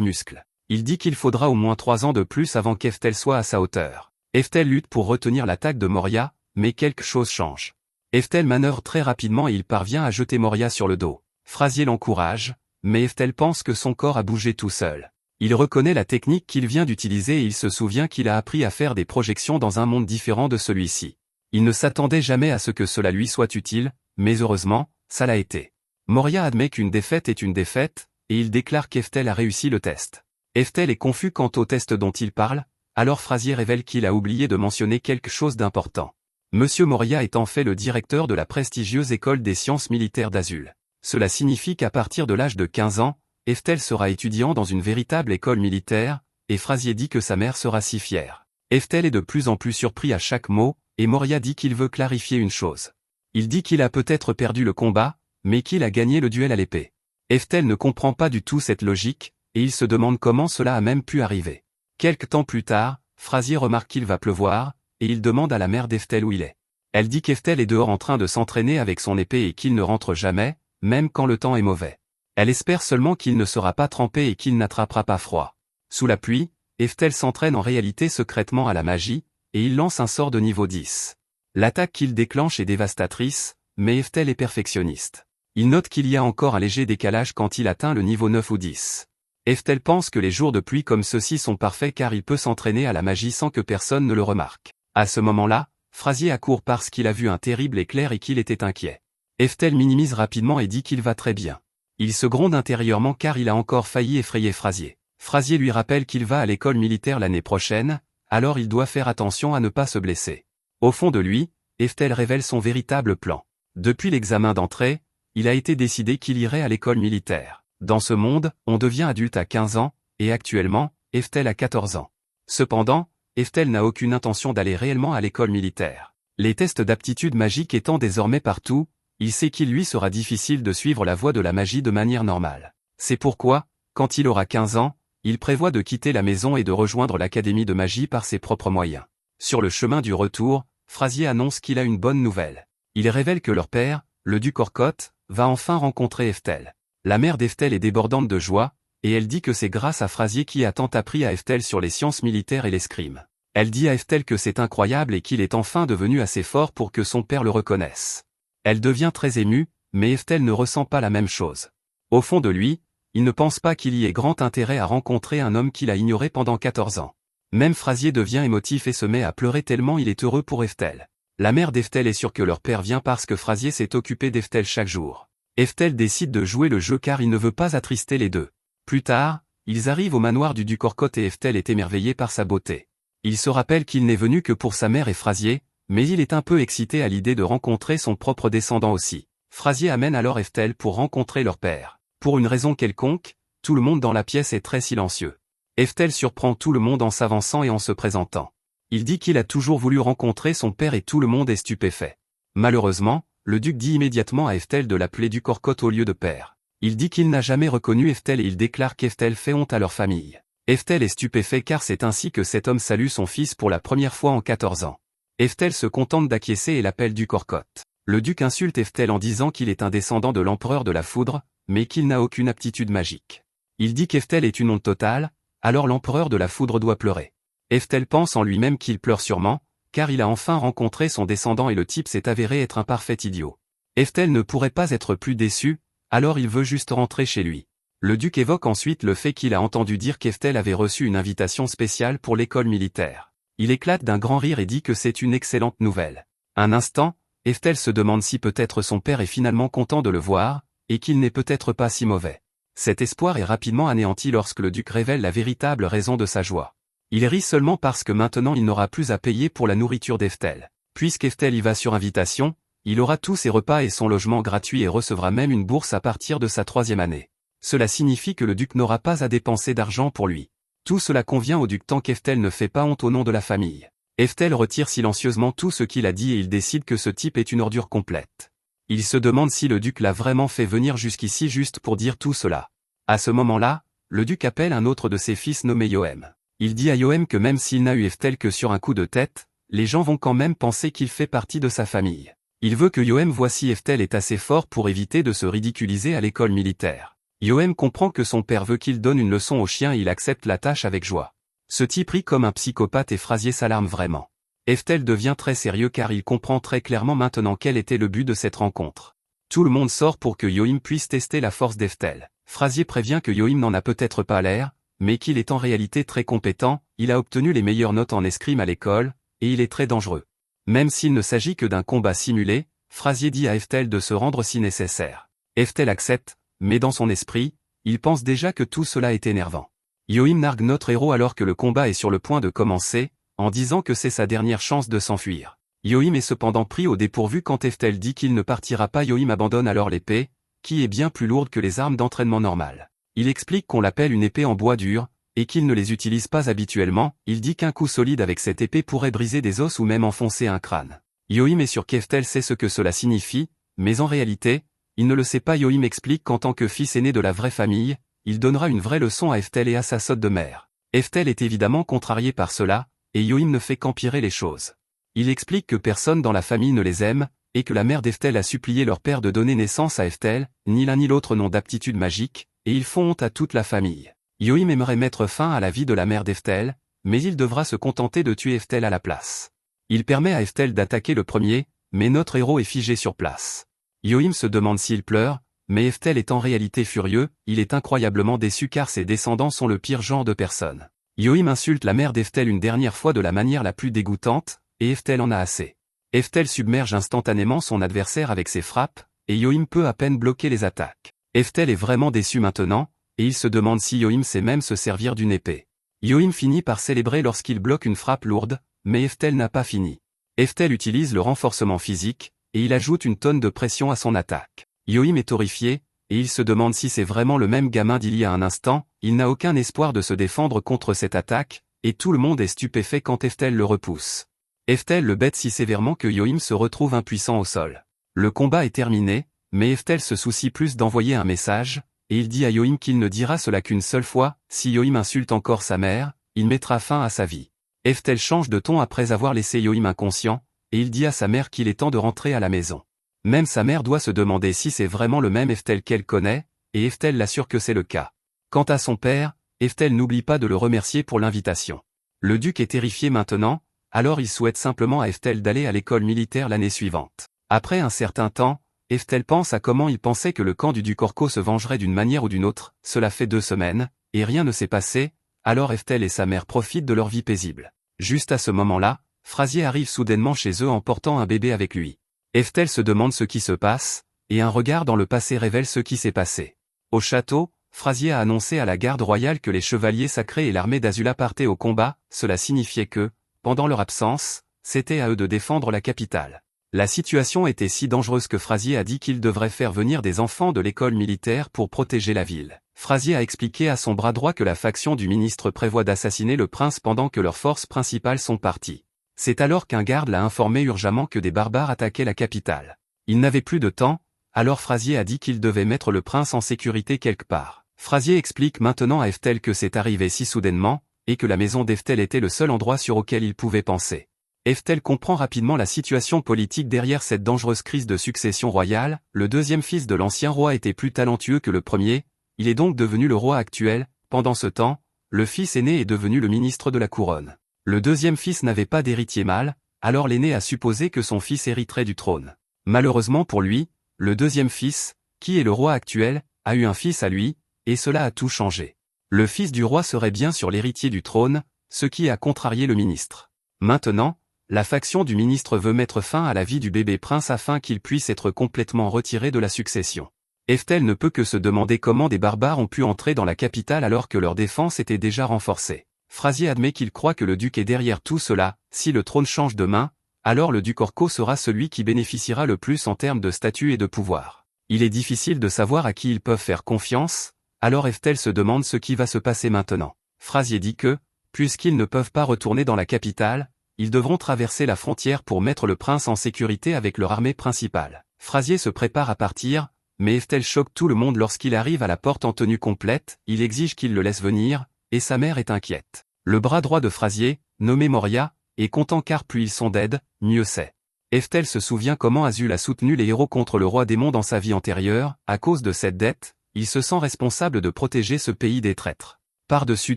muscles. Il dit qu'il faudra au moins 3 ans de plus avant qu'Eftel soit à sa hauteur. Eftel lutte pour retenir l'attaque de Moria, mais quelque chose change. Eftel manœuvre très rapidement et il parvient à jeter Moria sur le dos. Frazier l'encourage, mais Eftel pense que son corps a bougé tout seul. Il reconnaît la technique qu'il vient d'utiliser et il se souvient qu'il a appris à faire des projections dans un monde différent de celui-ci. Il ne s'attendait jamais à ce que cela lui soit utile, mais heureusement, ça l'a été. Moria admet qu'une défaite est une défaite, et il déclare qu'Eftel a réussi le test. Eftel est confus quant au test dont il parle, alors Frazier révèle qu'il a oublié de mentionner quelque chose d'important. Monsieur Moria est en fait le directeur de la prestigieuse école des sciences militaires d'Azul. Cela signifie qu'à partir de l'âge de 15 ans, Eftel sera étudiant dans une véritable école militaire, et Frazier dit que sa mère sera si fière. Eftel est de plus en plus surpris à chaque mot, et Moria dit qu'il veut clarifier une chose. Il dit qu'il a peut-être perdu le combat, mais qu'il a gagné le duel à l'épée. Eftel ne comprend pas du tout cette logique, et il se demande comment cela a même pu arriver. Quelque temps plus tard, Frazier remarque qu'il va pleuvoir, et il demande à la mère d'Eftel où il est. Elle dit qu'Eftel est dehors en train de s'entraîner avec son épée et qu'il ne rentre jamais, même quand le temps est mauvais. Elle espère seulement qu'il ne sera pas trempé et qu'il n'attrapera pas froid. Sous la pluie, Eftel s'entraîne en réalité secrètement à la magie, et il lance un sort de niveau 10. L'attaque qu'il déclenche est dévastatrice, mais Eftel est perfectionniste. Il note qu'il y a encore un léger décalage quand il atteint le niveau 9 ou 10. Eftel pense que les jours de pluie comme ceux-ci sont parfaits car il peut s'entraîner à la magie sans que personne ne le remarque. À ce moment-là, Frazier accourt parce qu'il a vu un terrible éclair et qu'il était inquiet. Eftel minimise rapidement et dit qu'il va très bien. Il se gronde intérieurement car il a encore failli effrayer Frazier. Frazier lui rappelle qu'il va à l'école militaire l'année prochaine, alors il doit faire attention à ne pas se blesser. Au fond de lui, Eftel révèle son véritable plan. Depuis l'examen d'entrée, il a été décidé qu'il irait à l'école militaire. Dans ce monde, on devient adulte à 15 ans, et actuellement, Eftel a 14 ans. Cependant, Eftel n'a aucune intention d'aller réellement à l'école militaire. Les tests d'aptitude magique étant désormais partout, il sait qu'il lui sera difficile de suivre la voie de la magie de manière normale. C'est pourquoi, quand il aura 15 ans, il prévoit de quitter la maison et de rejoindre l'académie de magie par ses propres moyens. Sur le chemin du retour, Frazier annonce qu'il a une bonne nouvelle. Il révèle que leur père, le duc Orcotte, va enfin rencontrer Eftel. La mère d'Eftel est débordante de joie, et elle dit que c'est grâce à Frazier qui a tant appris à Eftel sur les sciences militaires et l'escrime. Elle dit à Eftel que c'est incroyable et qu'il est enfin devenu assez fort pour que son père le reconnaisse. Elle devient très émue, mais Eftel ne ressent pas la même chose. Au fond de lui, il ne pense pas qu'il y ait grand intérêt à rencontrer un homme qu'il a ignoré pendant 14 ans. Même Frazier devient émotif et se met à pleurer tellement il est heureux pour Eftel. La mère d'Eftel est sûre que leur père vient parce que Frazier s'est occupé d'Eftel chaque jour. Eftel décide de jouer le jeu car il ne veut pas attrister les deux. Plus tard, ils arrivent au manoir du duc Orcotte et Eftel est émerveillé par sa beauté. Il se rappelle qu'il n'est venu que pour sa mère et Frazier, mais il est un peu excité à l'idée de rencontrer son propre descendant aussi. Frazier amène alors Eftel pour rencontrer leur père. Pour une raison quelconque, tout le monde dans la pièce est très silencieux. Eftel surprend tout le monde en s'avançant et en se présentant. Il dit qu'il a toujours voulu rencontrer son père et tout le monde est stupéfait. Malheureusement, le duc dit immédiatement à Eftel de l'appeler duc Orcotte au lieu de père. Il dit qu'il n'a jamais reconnu Eftel et il déclare qu'Eftel fait honte à leur famille. Eftel est stupéfait car c'est ainsi que cet homme salue son fils pour la première fois en 14 ans. Eftel se contente d'acquiescer et l'appelle duc Orcotte. Le duc insulte Eftel en disant qu'il est un descendant de l'empereur de la foudre, mais qu'il n'a aucune aptitude magique. Il dit qu'Eftel est une honte totale, alors l'empereur de la foudre doit pleurer. Eftel pense en lui-même qu'il pleure sûrement, car il a enfin rencontré son descendant et le type s'est avéré être un parfait idiot. Eftel ne pourrait pas être plus déçu, alors il veut juste rentrer chez lui. Le duc évoque ensuite le fait qu'il a entendu dire qu'Eftel avait reçu une invitation spéciale pour l'école militaire. Il éclate d'un grand rire et dit que c'est une excellente nouvelle. Un instant, Eftel se demande si peut-être son père est finalement content de le voir, et qu'il n'est peut-être pas si mauvais. Cet espoir est rapidement anéanti lorsque le duc révèle la véritable raison de sa joie. Il rit seulement parce que maintenant il n'aura plus à payer pour la nourriture d'Eftel. Puisqu'Eftel y va sur invitation, il aura tous ses repas et son logement gratuit et recevra même une bourse à partir de sa 3e année. Cela signifie que le duc n'aura pas à dépenser d'argent pour lui. Tout cela convient au duc tant qu'Eftel ne fait pas honte au nom de la famille. Eftel retire silencieusement tout ce qu'il a dit et il décide que ce type est une ordure complète. Il se demande si le duc l'a vraiment fait venir jusqu'ici juste pour dire tout cela. À ce moment-là, le duc appelle un autre de ses fils nommé Yohem. Il dit à Yohem que même s'il n'a eu Eftel que sur un coup de tête, les gens vont quand même penser qu'il fait partie de sa famille. Il veut que Yohem voie si Eftel est assez fort pour éviter de se ridiculiser à l'école militaire. Yohem comprend que son père veut qu'il donne une leçon au chien et il accepte la tâche avec joie. Ce type rit comme un psychopathe et Frazier s'alarme vraiment. Eftel devient très sérieux car il comprend très clairement maintenant quel était le but de cette rencontre. Tout le monde sort pour que Yohem puisse tester la force d'Eftel. Frazier prévient que Yohem n'en a peut-être pas l'air, mais qu'il est en réalité très compétent, il a obtenu les meilleures notes en escrime à l'école, et il est très dangereux. Même s'il ne s'agit que d'un combat simulé, Frazier dit à Eftel de se rendre si nécessaire. Eftel accepte, mais dans son esprit, il pense déjà que tout cela est énervant. Yohem nargue notre héros alors que le combat est sur le point de commencer, en disant que c'est sa dernière chance de s'enfuir. Yohem est cependant pris au dépourvu quand Eftel dit qu'il ne partira pas. Yohem abandonne alors l'épée, qui est bien plus lourde que les armes d'entraînement normales. Il explique qu'on l'appelle une épée en bois dur, et qu'il ne les utilise pas habituellement. Il dit qu'un coup solide avec cette épée pourrait briser des os ou même enfoncer un crâne. Yohem est sûr qu'Eftel sait ce que cela signifie, mais en réalité, il ne le sait pas. Yohem explique qu'en tant que fils aîné de la vraie famille, il donnera une vraie leçon à Eftel et à sa sotte de mère. Eftel est évidemment contrarié par cela, et Yohem ne fait qu'empirer les choses. Il explique que personne dans la famille ne les aime, et que la mère d'Eftel a supplié leur père de donner naissance à Eftel, ni l'un ni l'autre n'ont d'aptitude magique, et ils font honte à toute la famille. Yohem aimerait mettre fin à la vie de la mère d'Eftel, mais il devra se contenter de tuer Eftel à la place. Il permet à Eftel d'attaquer le premier, mais notre héros est figé sur place. Yohem se demande s'il pleure, mais Eftel est en réalité furieux, il est incroyablement déçu car ses descendants sont le pire genre de personnes. Yohem insulte la mère d'Eftel une dernière fois de la manière la plus dégoûtante, et Eftel en a assez. Eftel submerge instantanément son adversaire avec ses frappes, et Yohem peut à peine bloquer les attaques. Eftel est vraiment déçu maintenant, et il se demande si Yohem sait même se servir d'une épée. Yohem finit par célébrer lorsqu'il bloque une frappe lourde, mais Eftel n'a pas fini. Eftel utilise le renforcement physique, et il ajoute une tonne de pression à son attaque. Yohem est horrifié, et il se demande si c'est vraiment le même gamin d'il y a un instant. Il n'a aucun espoir de se défendre contre cette attaque, et tout le monde est stupéfait quand Eftel le repousse. Eftel le bête si sévèrement que Yoim se retrouve impuissant au sol. Le combat est terminé, mais Eftel se soucie plus d'envoyer un message, et il dit à Yoim qu'il ne dira cela qu'une seule fois, si Yoim insulte encore sa mère, il mettra fin à sa vie. Eftel change de ton après avoir laissé Yoim inconscient, et il dit à sa mère qu'il est temps de rentrer à la maison. Même sa mère doit se demander si c'est vraiment le même Eftel qu'elle connaît, et Eftel l'assure que c'est le cas. Quant à son père, Eftel n'oublie pas de le remercier pour l'invitation. Le duc est terrifié maintenant, alors il souhaite simplement à Eftel d'aller à l'école militaire l'année suivante. Après un certain temps, Eftel pense à comment il pensait que le camp du duc Orko se vengerait d'une manière ou d'une autre, cela fait 2 semaines, et rien ne s'est passé, alors Eftel et sa mère profitent de leur vie paisible. Juste à ce moment-là, Frasier arrive soudainement chez eux en portant un bébé avec lui. Eftel se demande ce qui se passe, et un regard dans le passé révèle ce qui s'est passé. Au château, Frasier a annoncé à la garde royale que les chevaliers sacrés et l'armée d'Azula partaient au combat, cela signifiait que, pendant leur absence, c'était à eux de défendre la capitale. La situation était si dangereuse que Frasier a dit qu'il devrait faire venir des enfants de l'école militaire pour protéger la ville. Frasier a expliqué à son bras droit que la faction du ministre prévoit d'assassiner le prince pendant que leurs forces principales sont parties. C'est alors qu'un garde l'a informé urgemment que des barbares attaquaient la capitale. Il n'avait plus de temps, alors Frasier a dit qu'il devait mettre le prince en sécurité quelque part. Frasier explique maintenant à Eftel que c'est arrivé si soudainement, et que la maison d'Eftel était le seul endroit sur auquel il pouvait penser. Eftel comprend rapidement la situation politique derrière cette dangereuse crise de succession royale, le deuxième fils de l'ancien roi était plus talentueux que le premier, il est donc devenu le roi actuel, pendant ce temps, le fils aîné est devenu le ministre de la couronne. Le deuxième fils n'avait pas d'héritier mâle, alors l'aîné a supposé que son fils hériterait du trône. Malheureusement pour lui, le deuxième fils, qui est le roi actuel, a eu un fils à lui, et cela a tout changé. Le fils du roi serait bien sûr l'héritier du trône, ce qui a contrarié le ministre. Maintenant, la faction du ministre veut mettre fin à la vie du bébé prince afin qu'il puisse être complètement retiré de la succession. Eftel ne peut que se demander comment des barbares ont pu entrer dans la capitale alors que leur défense était déjà renforcée. Frasier admet qu'il croit que le duc est derrière tout cela, si le trône change de main, alors le duc Orko sera celui qui bénéficiera le plus en termes de statut et de pouvoir. Il est difficile de savoir à qui ils peuvent faire confiance, alors Eftel se demande ce qui va se passer maintenant. Frasier dit que, puisqu'ils ne peuvent pas retourner dans la capitale, ils devront traverser la frontière pour mettre le prince en sécurité avec leur armée principale. Frasier se prépare à partir, mais Eftel choque tout le monde lorsqu'il arrive à la porte en tenue complète, il exige qu'il le laisse venir, et sa mère est inquiète. Le bras droit de Frasier, nommé Moria, est content car plus ils sont dead, mieux c'est. Eftel se souvient comment Azul a soutenu les héros contre le roi démon dans sa vie antérieure, à cause de cette dette, il se sent responsable de protéger ce pays des traîtres. Par-dessus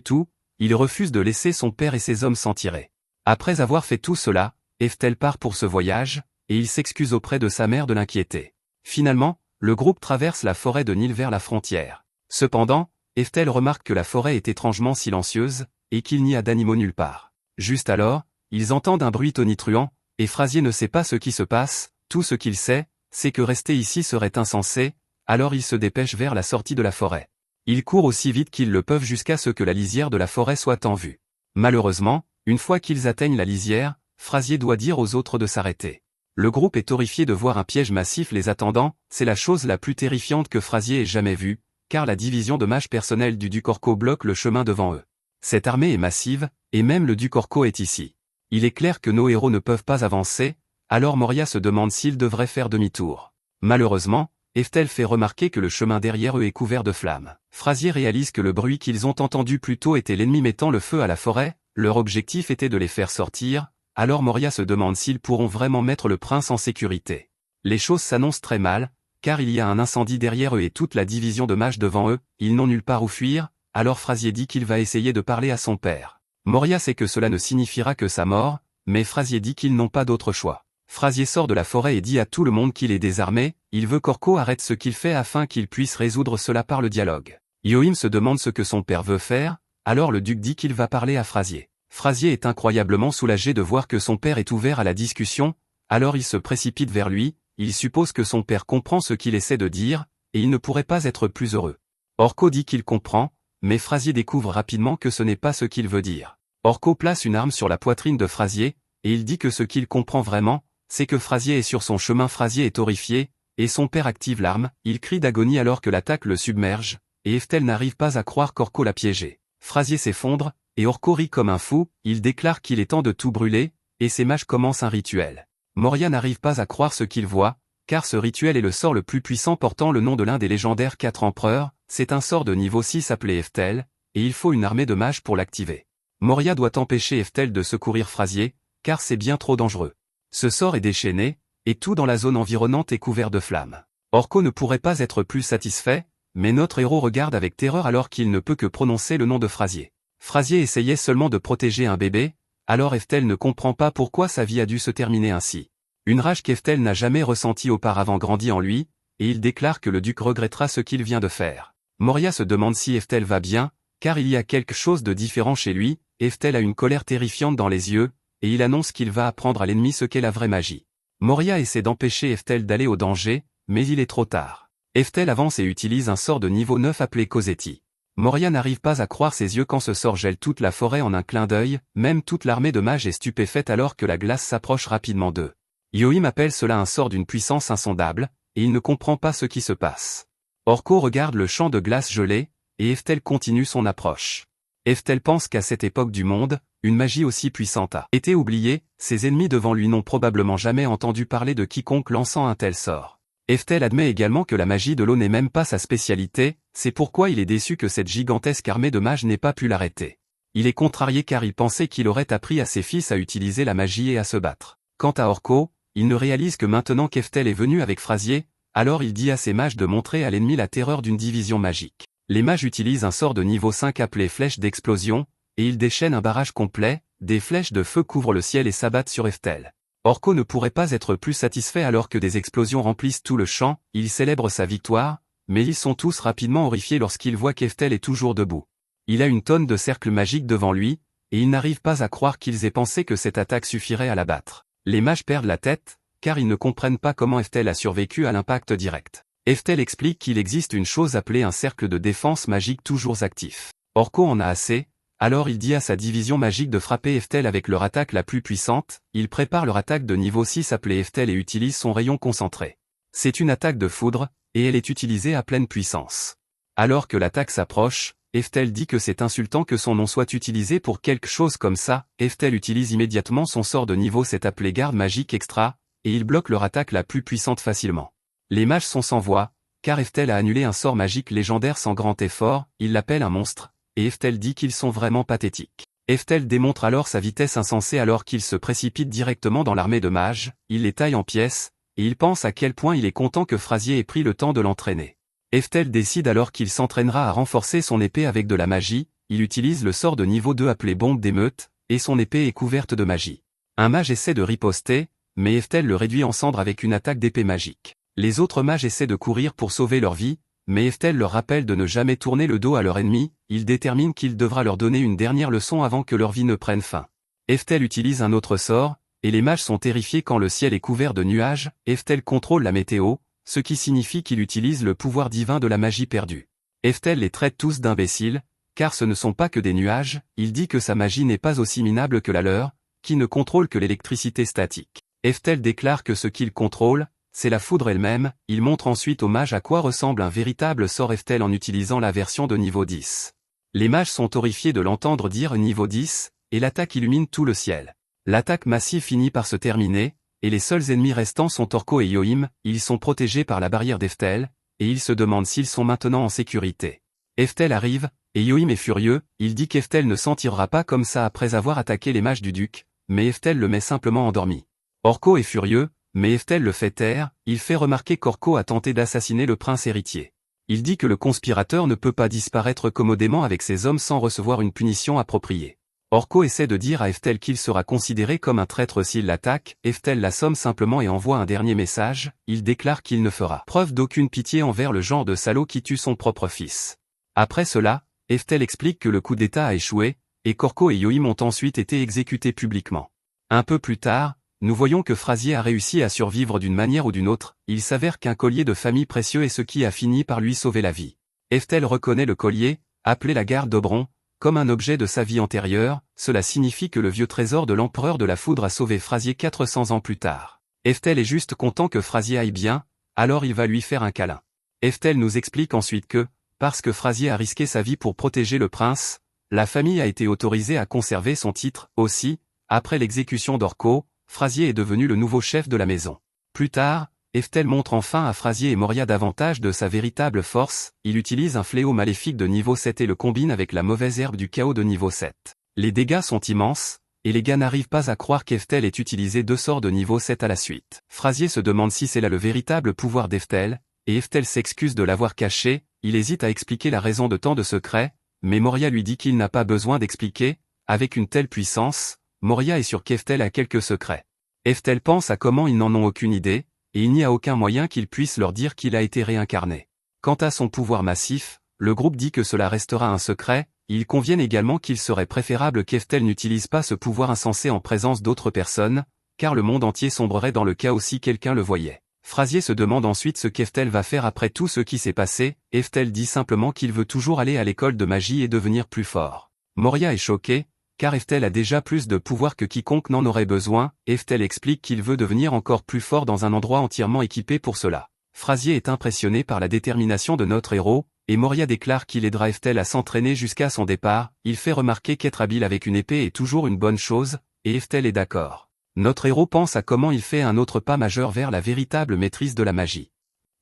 tout, il refuse de laisser son père et ses hommes s'en tirer. Après avoir fait tout cela, Eftel part pour ce voyage, et il s'excuse auprès de sa mère de l'inquiéter. Finalement, le groupe traverse la forêt de Nil vers la frontière. Cependant, Eftel remarque que la forêt est étrangement silencieuse, et qu'il n'y a d'animaux nulle part. Juste alors, ils entendent un bruit tonitruant, et Frasier ne sait pas ce qui se passe, tout ce qu'il sait, c'est que rester ici serait insensé, alors il se dépêche vers la sortie de la forêt. Ils courent aussi vite qu'ils le peuvent jusqu'à ce que la lisière de la forêt soit en vue. Malheureusement, une fois qu'ils atteignent la lisière, Frasier doit dire aux autres de s'arrêter. Le groupe est horrifié de voir un piège massif les attendant, c'est la chose la plus terrifiante que Frasier ait jamais vue, car la division de mages personnels du duc Orko bloque le chemin devant eux. Cette armée est massive, et même le duc Orko est ici. Il est clair que nos héros ne peuvent pas avancer, alors Moria se demande s'ils devraient faire demi-tour. Malheureusement, Eftel fait remarquer que le chemin derrière eux est couvert de flammes. Frasier réalise que le bruit qu'ils ont entendu plus tôt était l'ennemi mettant le feu à la forêt, leur objectif était de les faire sortir, alors Moria se demande s'ils pourront vraiment mettre le prince en sécurité. Les choses s'annoncent très mal, car il y a un incendie derrière eux et toute la division de mages devant eux, ils n'ont nulle part où fuir, alors Frasier dit qu'il va essayer de parler à son père. Moria sait que cela ne signifiera que sa mort, mais Frasier dit qu'ils n'ont pas d'autre choix. Frasier sort de la forêt et dit à tout le monde qu'il est désarmé, il veut qu'Orko arrête ce qu'il fait afin qu'il puisse résoudre cela par le dialogue. Yoim se demande ce que son père veut faire, alors le duc dit qu'il va parler à Frasier. Frasier est incroyablement soulagé de voir que son père est ouvert à la discussion, alors il se précipite vers lui, il suppose que son père comprend ce qu'il essaie de dire, et il ne pourrait pas être plus heureux. Orko dit qu'il comprend, mais Frasier découvre rapidement que ce n'est pas ce qu'il veut dire. Orko place une arme sur la poitrine de Frasier, et il dit que ce qu'il comprend vraiment, c'est que Frasier est sur son chemin. Frasier est horrifié, et son père active l'arme, il crie d'agonie alors que l'attaque le submerge, et Eftel n'arrive pas à croire qu'Orko l'a piégé. Frasier s'effondre, et Orko rit comme un fou, il déclare qu'il est temps de tout brûler, et ses mages commencent un rituel. Moria n'arrive pas à croire ce qu'il voit, car ce rituel est le sort le plus puissant portant le nom de l'un des légendaires 4 empereurs, c'est un sort de niveau 6 appelé Eftel, et il faut une armée de mages pour l'activer. Moria doit empêcher Eftel de secourir Frazier, car c'est bien trop dangereux. Ce sort est déchaîné, et tout dans la zone environnante est couvert de flammes. Orko ne pourrait pas être plus satisfait, mais notre héros regarde avec terreur alors qu'il ne peut que prononcer le nom de Frazier. Frazier essayait seulement de protéger un bébé, alors Eftel ne comprend pas pourquoi sa vie a dû se terminer ainsi. Une rage qu'Eftel n'a jamais ressentie auparavant grandit en lui, et il déclare que le duc regrettera ce qu'il vient de faire. Moria se demande si Eftel va bien, car il y a quelque chose de différent chez lui, Eftel a une colère terrifiante dans les yeux, et il annonce qu'il va apprendre à l'ennemi ce qu'est la vraie magie. Moria essaie d'empêcher Eftel d'aller au danger, mais il est trop tard. Eftel avance et utilise un sort de niveau 9 appelé Cosetti. Moria n'arrive pas à croire ses yeux quand ce sort gèle toute la forêt en un clin d'œil, même toute l'armée de mages est stupéfaite alors que la glace s'approche rapidement d'eux. Yohim appelle cela un sort d'une puissance insondable, et il ne comprend pas ce qui se passe. Orko regarde le champ de glace gelé, et Eftel continue son approche. Eftel pense qu'à cette époque du monde, une magie aussi puissante a été oubliée, ses ennemis devant lui n'ont probablement jamais entendu parler de quiconque lançant un tel sort. Eftel admet également que la magie de l'eau n'est même pas sa spécialité, c'est pourquoi il est déçu que cette gigantesque armée de mages n'ait pas pu l'arrêter. Il est contrarié car il pensait qu'il aurait appris à ses fils à utiliser la magie et à se battre. Quant à Orko, il ne réalise que maintenant qu'Eftel est venu avec Frazier, alors il dit à ses mages de montrer à l'ennemi la terreur d'une division magique. Les mages utilisent un sort de niveau 5 appelé flèche d'explosion, et ils déchaînent un barrage complet, des flèches de feu couvrent le ciel et s'abattent sur Eftel. Orko ne pourrait pas être plus satisfait alors que des explosions remplissent tout le champ, il célèbre sa victoire, mais ils sont tous rapidement horrifiés lorsqu'ils voient qu'Eftel est toujours debout. Il a une tonne de cercles magiques devant lui, et ils n'arrivent pas à croire qu'ils aient pensé que cette attaque suffirait à l'abattre. Les mages perdent la tête, car ils ne comprennent pas comment Eftel a survécu à l'impact direct. Eftel explique qu'il existe une chose appelée un cercle de défense magique toujours actif. Orko en a assez, alors il dit à sa division magique de frapper Eftel avec leur attaque la plus puissante, il prépare leur attaque de niveau 6 appelée Eftel et utilise son rayon concentré. C'est une attaque de foudre, et elle est utilisée à pleine puissance. Alors que l'attaque s'approche, Eftel dit que c'est insultant que son nom soit utilisé pour quelque chose comme ça, Eftel utilise immédiatement son sort de niveau 7 appelé garde magique extra, et il bloque leur attaque la plus puissante facilement. Les mages sont sans voix, car Eftel a annulé un sort magique légendaire sans grand effort, il l'appelle un monstre, et Eftel dit qu'ils sont vraiment pathétiques. Eftel démontre alors sa vitesse insensée alors qu'il se précipite directement dans l'armée de mages, il les taille en pièces, et il pense à quel point il est content que Frazier ait pris le temps de l'entraîner. Eftel décide alors qu'il s'entraînera à renforcer son épée avec de la magie, il utilise le sort de niveau 2 appelé bombe d'émeute, et son épée est couverte de magie. Un mage essaie de riposter, mais Eftel le réduit en cendres avec une attaque d'épée magique. Les autres mages essaient de courir pour sauver leur vie, mais Eftel leur rappelle de ne jamais tourner le dos à leur ennemi, il détermine qu'il devra leur donner une dernière leçon avant que leur vie ne prenne fin. Eftel utilise un autre sort, et les mages sont terrifiés quand le ciel est couvert de nuages, Eftel contrôle la météo, ce qui signifie qu'il utilise le pouvoir divin de la magie perdue. Eftel les traite tous d'imbéciles, car ce ne sont pas que des nuages, il dit que sa magie n'est pas aussi minable que la leur, qui ne contrôle que l'électricité statique. Eftel déclare que ce qu'il contrôle, c'est la foudre elle-même, il montre ensuite aux mages à quoi ressemble un véritable sort Eftel en utilisant la version de niveau 10. Les mages sont horrifiés de l'entendre dire niveau 10, et l'attaque illumine tout le ciel. L'attaque massive finit par se terminer, et les seuls ennemis restants sont Orko et Yohim, ils sont protégés par la barrière d'Eftel, et ils se demandent s'ils sont maintenant en sécurité. Eftel arrive, et Yohim est furieux, il dit qu'Eftel ne s'en tirera pas comme ça après avoir attaqué les mages du duc, mais Eftel le met simplement endormi. Orko est furieux, mais Eftel le fait taire, il fait remarquer qu'Orko a tenté d'assassiner le prince héritier. Il dit que le conspirateur ne peut pas disparaître commodément avec ses hommes sans recevoir une punition appropriée. Orko essaie de dire à Eftel qu'il sera considéré comme un traître s'il l'attaque, Eftel l'assomme simplement et envoie un dernier message, il déclare qu'il ne fera preuve d'aucune pitié envers le genre de salaud qui tue son propre fils. Après cela, Eftel explique que le coup d'État a échoué, et qu'Orko et Yohim ont ensuite été exécutés publiquement. Un peu plus tard, nous voyons que Frazier a réussi à survivre d'une manière ou d'une autre, il s'avère qu'un collier de famille précieux est ce qui a fini par lui sauver la vie. Eftel reconnaît le collier, appelé la garde d'Oberon, comme un objet de sa vie antérieure, cela signifie que le vieux trésor de l'empereur de la foudre a sauvé Frazier 400 ans plus tard. Eftel est juste content que Frazier aille bien, alors il va lui faire un câlin. Eftel nous explique ensuite que, parce que Frazier a risqué sa vie pour protéger le prince, La famille a été autorisée à conserver son titre. Aussi, après l'exécution d'Orko, Frasier est devenu le nouveau chef de la maison. Plus tard, Eftel montre enfin à Frasier et Moria davantage de sa véritable force. Il utilise un fléau maléfique de niveau 7 et le combine avec la mauvaise herbe du chaos de niveau 7. Les dégâts sont immenses, et les gars n'arrivent pas à croire qu'Eftel ait utilisé 2 sorts de niveau 7 à la suite. Frasier se demande si c'est là le véritable pouvoir d'Eftel, et Eftel s'excuse de l'avoir caché. Il hésite à expliquer la raison de tant de secrets, mais Moria lui dit qu'il n'a pas besoin d'expliquer. Avec une telle puissance, Moria est sûr qu'Eftel a quelques secrets. Eftel pense à comment ils n'en ont aucune idée, et il n'y a aucun moyen qu'il puisse leur dire qu'il a été réincarné. Quant à son pouvoir massif, le groupe dit que cela restera un secret. Ils conviennent également qu'il serait préférable qu'Eftel n'utilise pas ce pouvoir insensé en présence d'autres personnes, car le monde entier sombrerait dans le chaos si quelqu'un le voyait. Frasier se demande ensuite ce qu'Eftel va faire après tout ce qui s'est passé. Eftel dit simplement qu'il veut toujours aller à l'école de magie et devenir plus fort. Moria est choqué, car Eftel a déjà plus de pouvoir que quiconque n'en aurait besoin. Eftel explique qu'il veut devenir encore plus fort dans un endroit entièrement équipé pour cela. Frasier est impressionné par la détermination de notre héros, et Moria déclare qu'il aidera Eftel à s'entraîner jusqu'à son départ. Il fait remarquer qu'être habile avec une épée est toujours une bonne chose, et Eftel est d'accord. Notre héros pense à comment il fait un autre pas majeur vers la véritable maîtrise de la magie.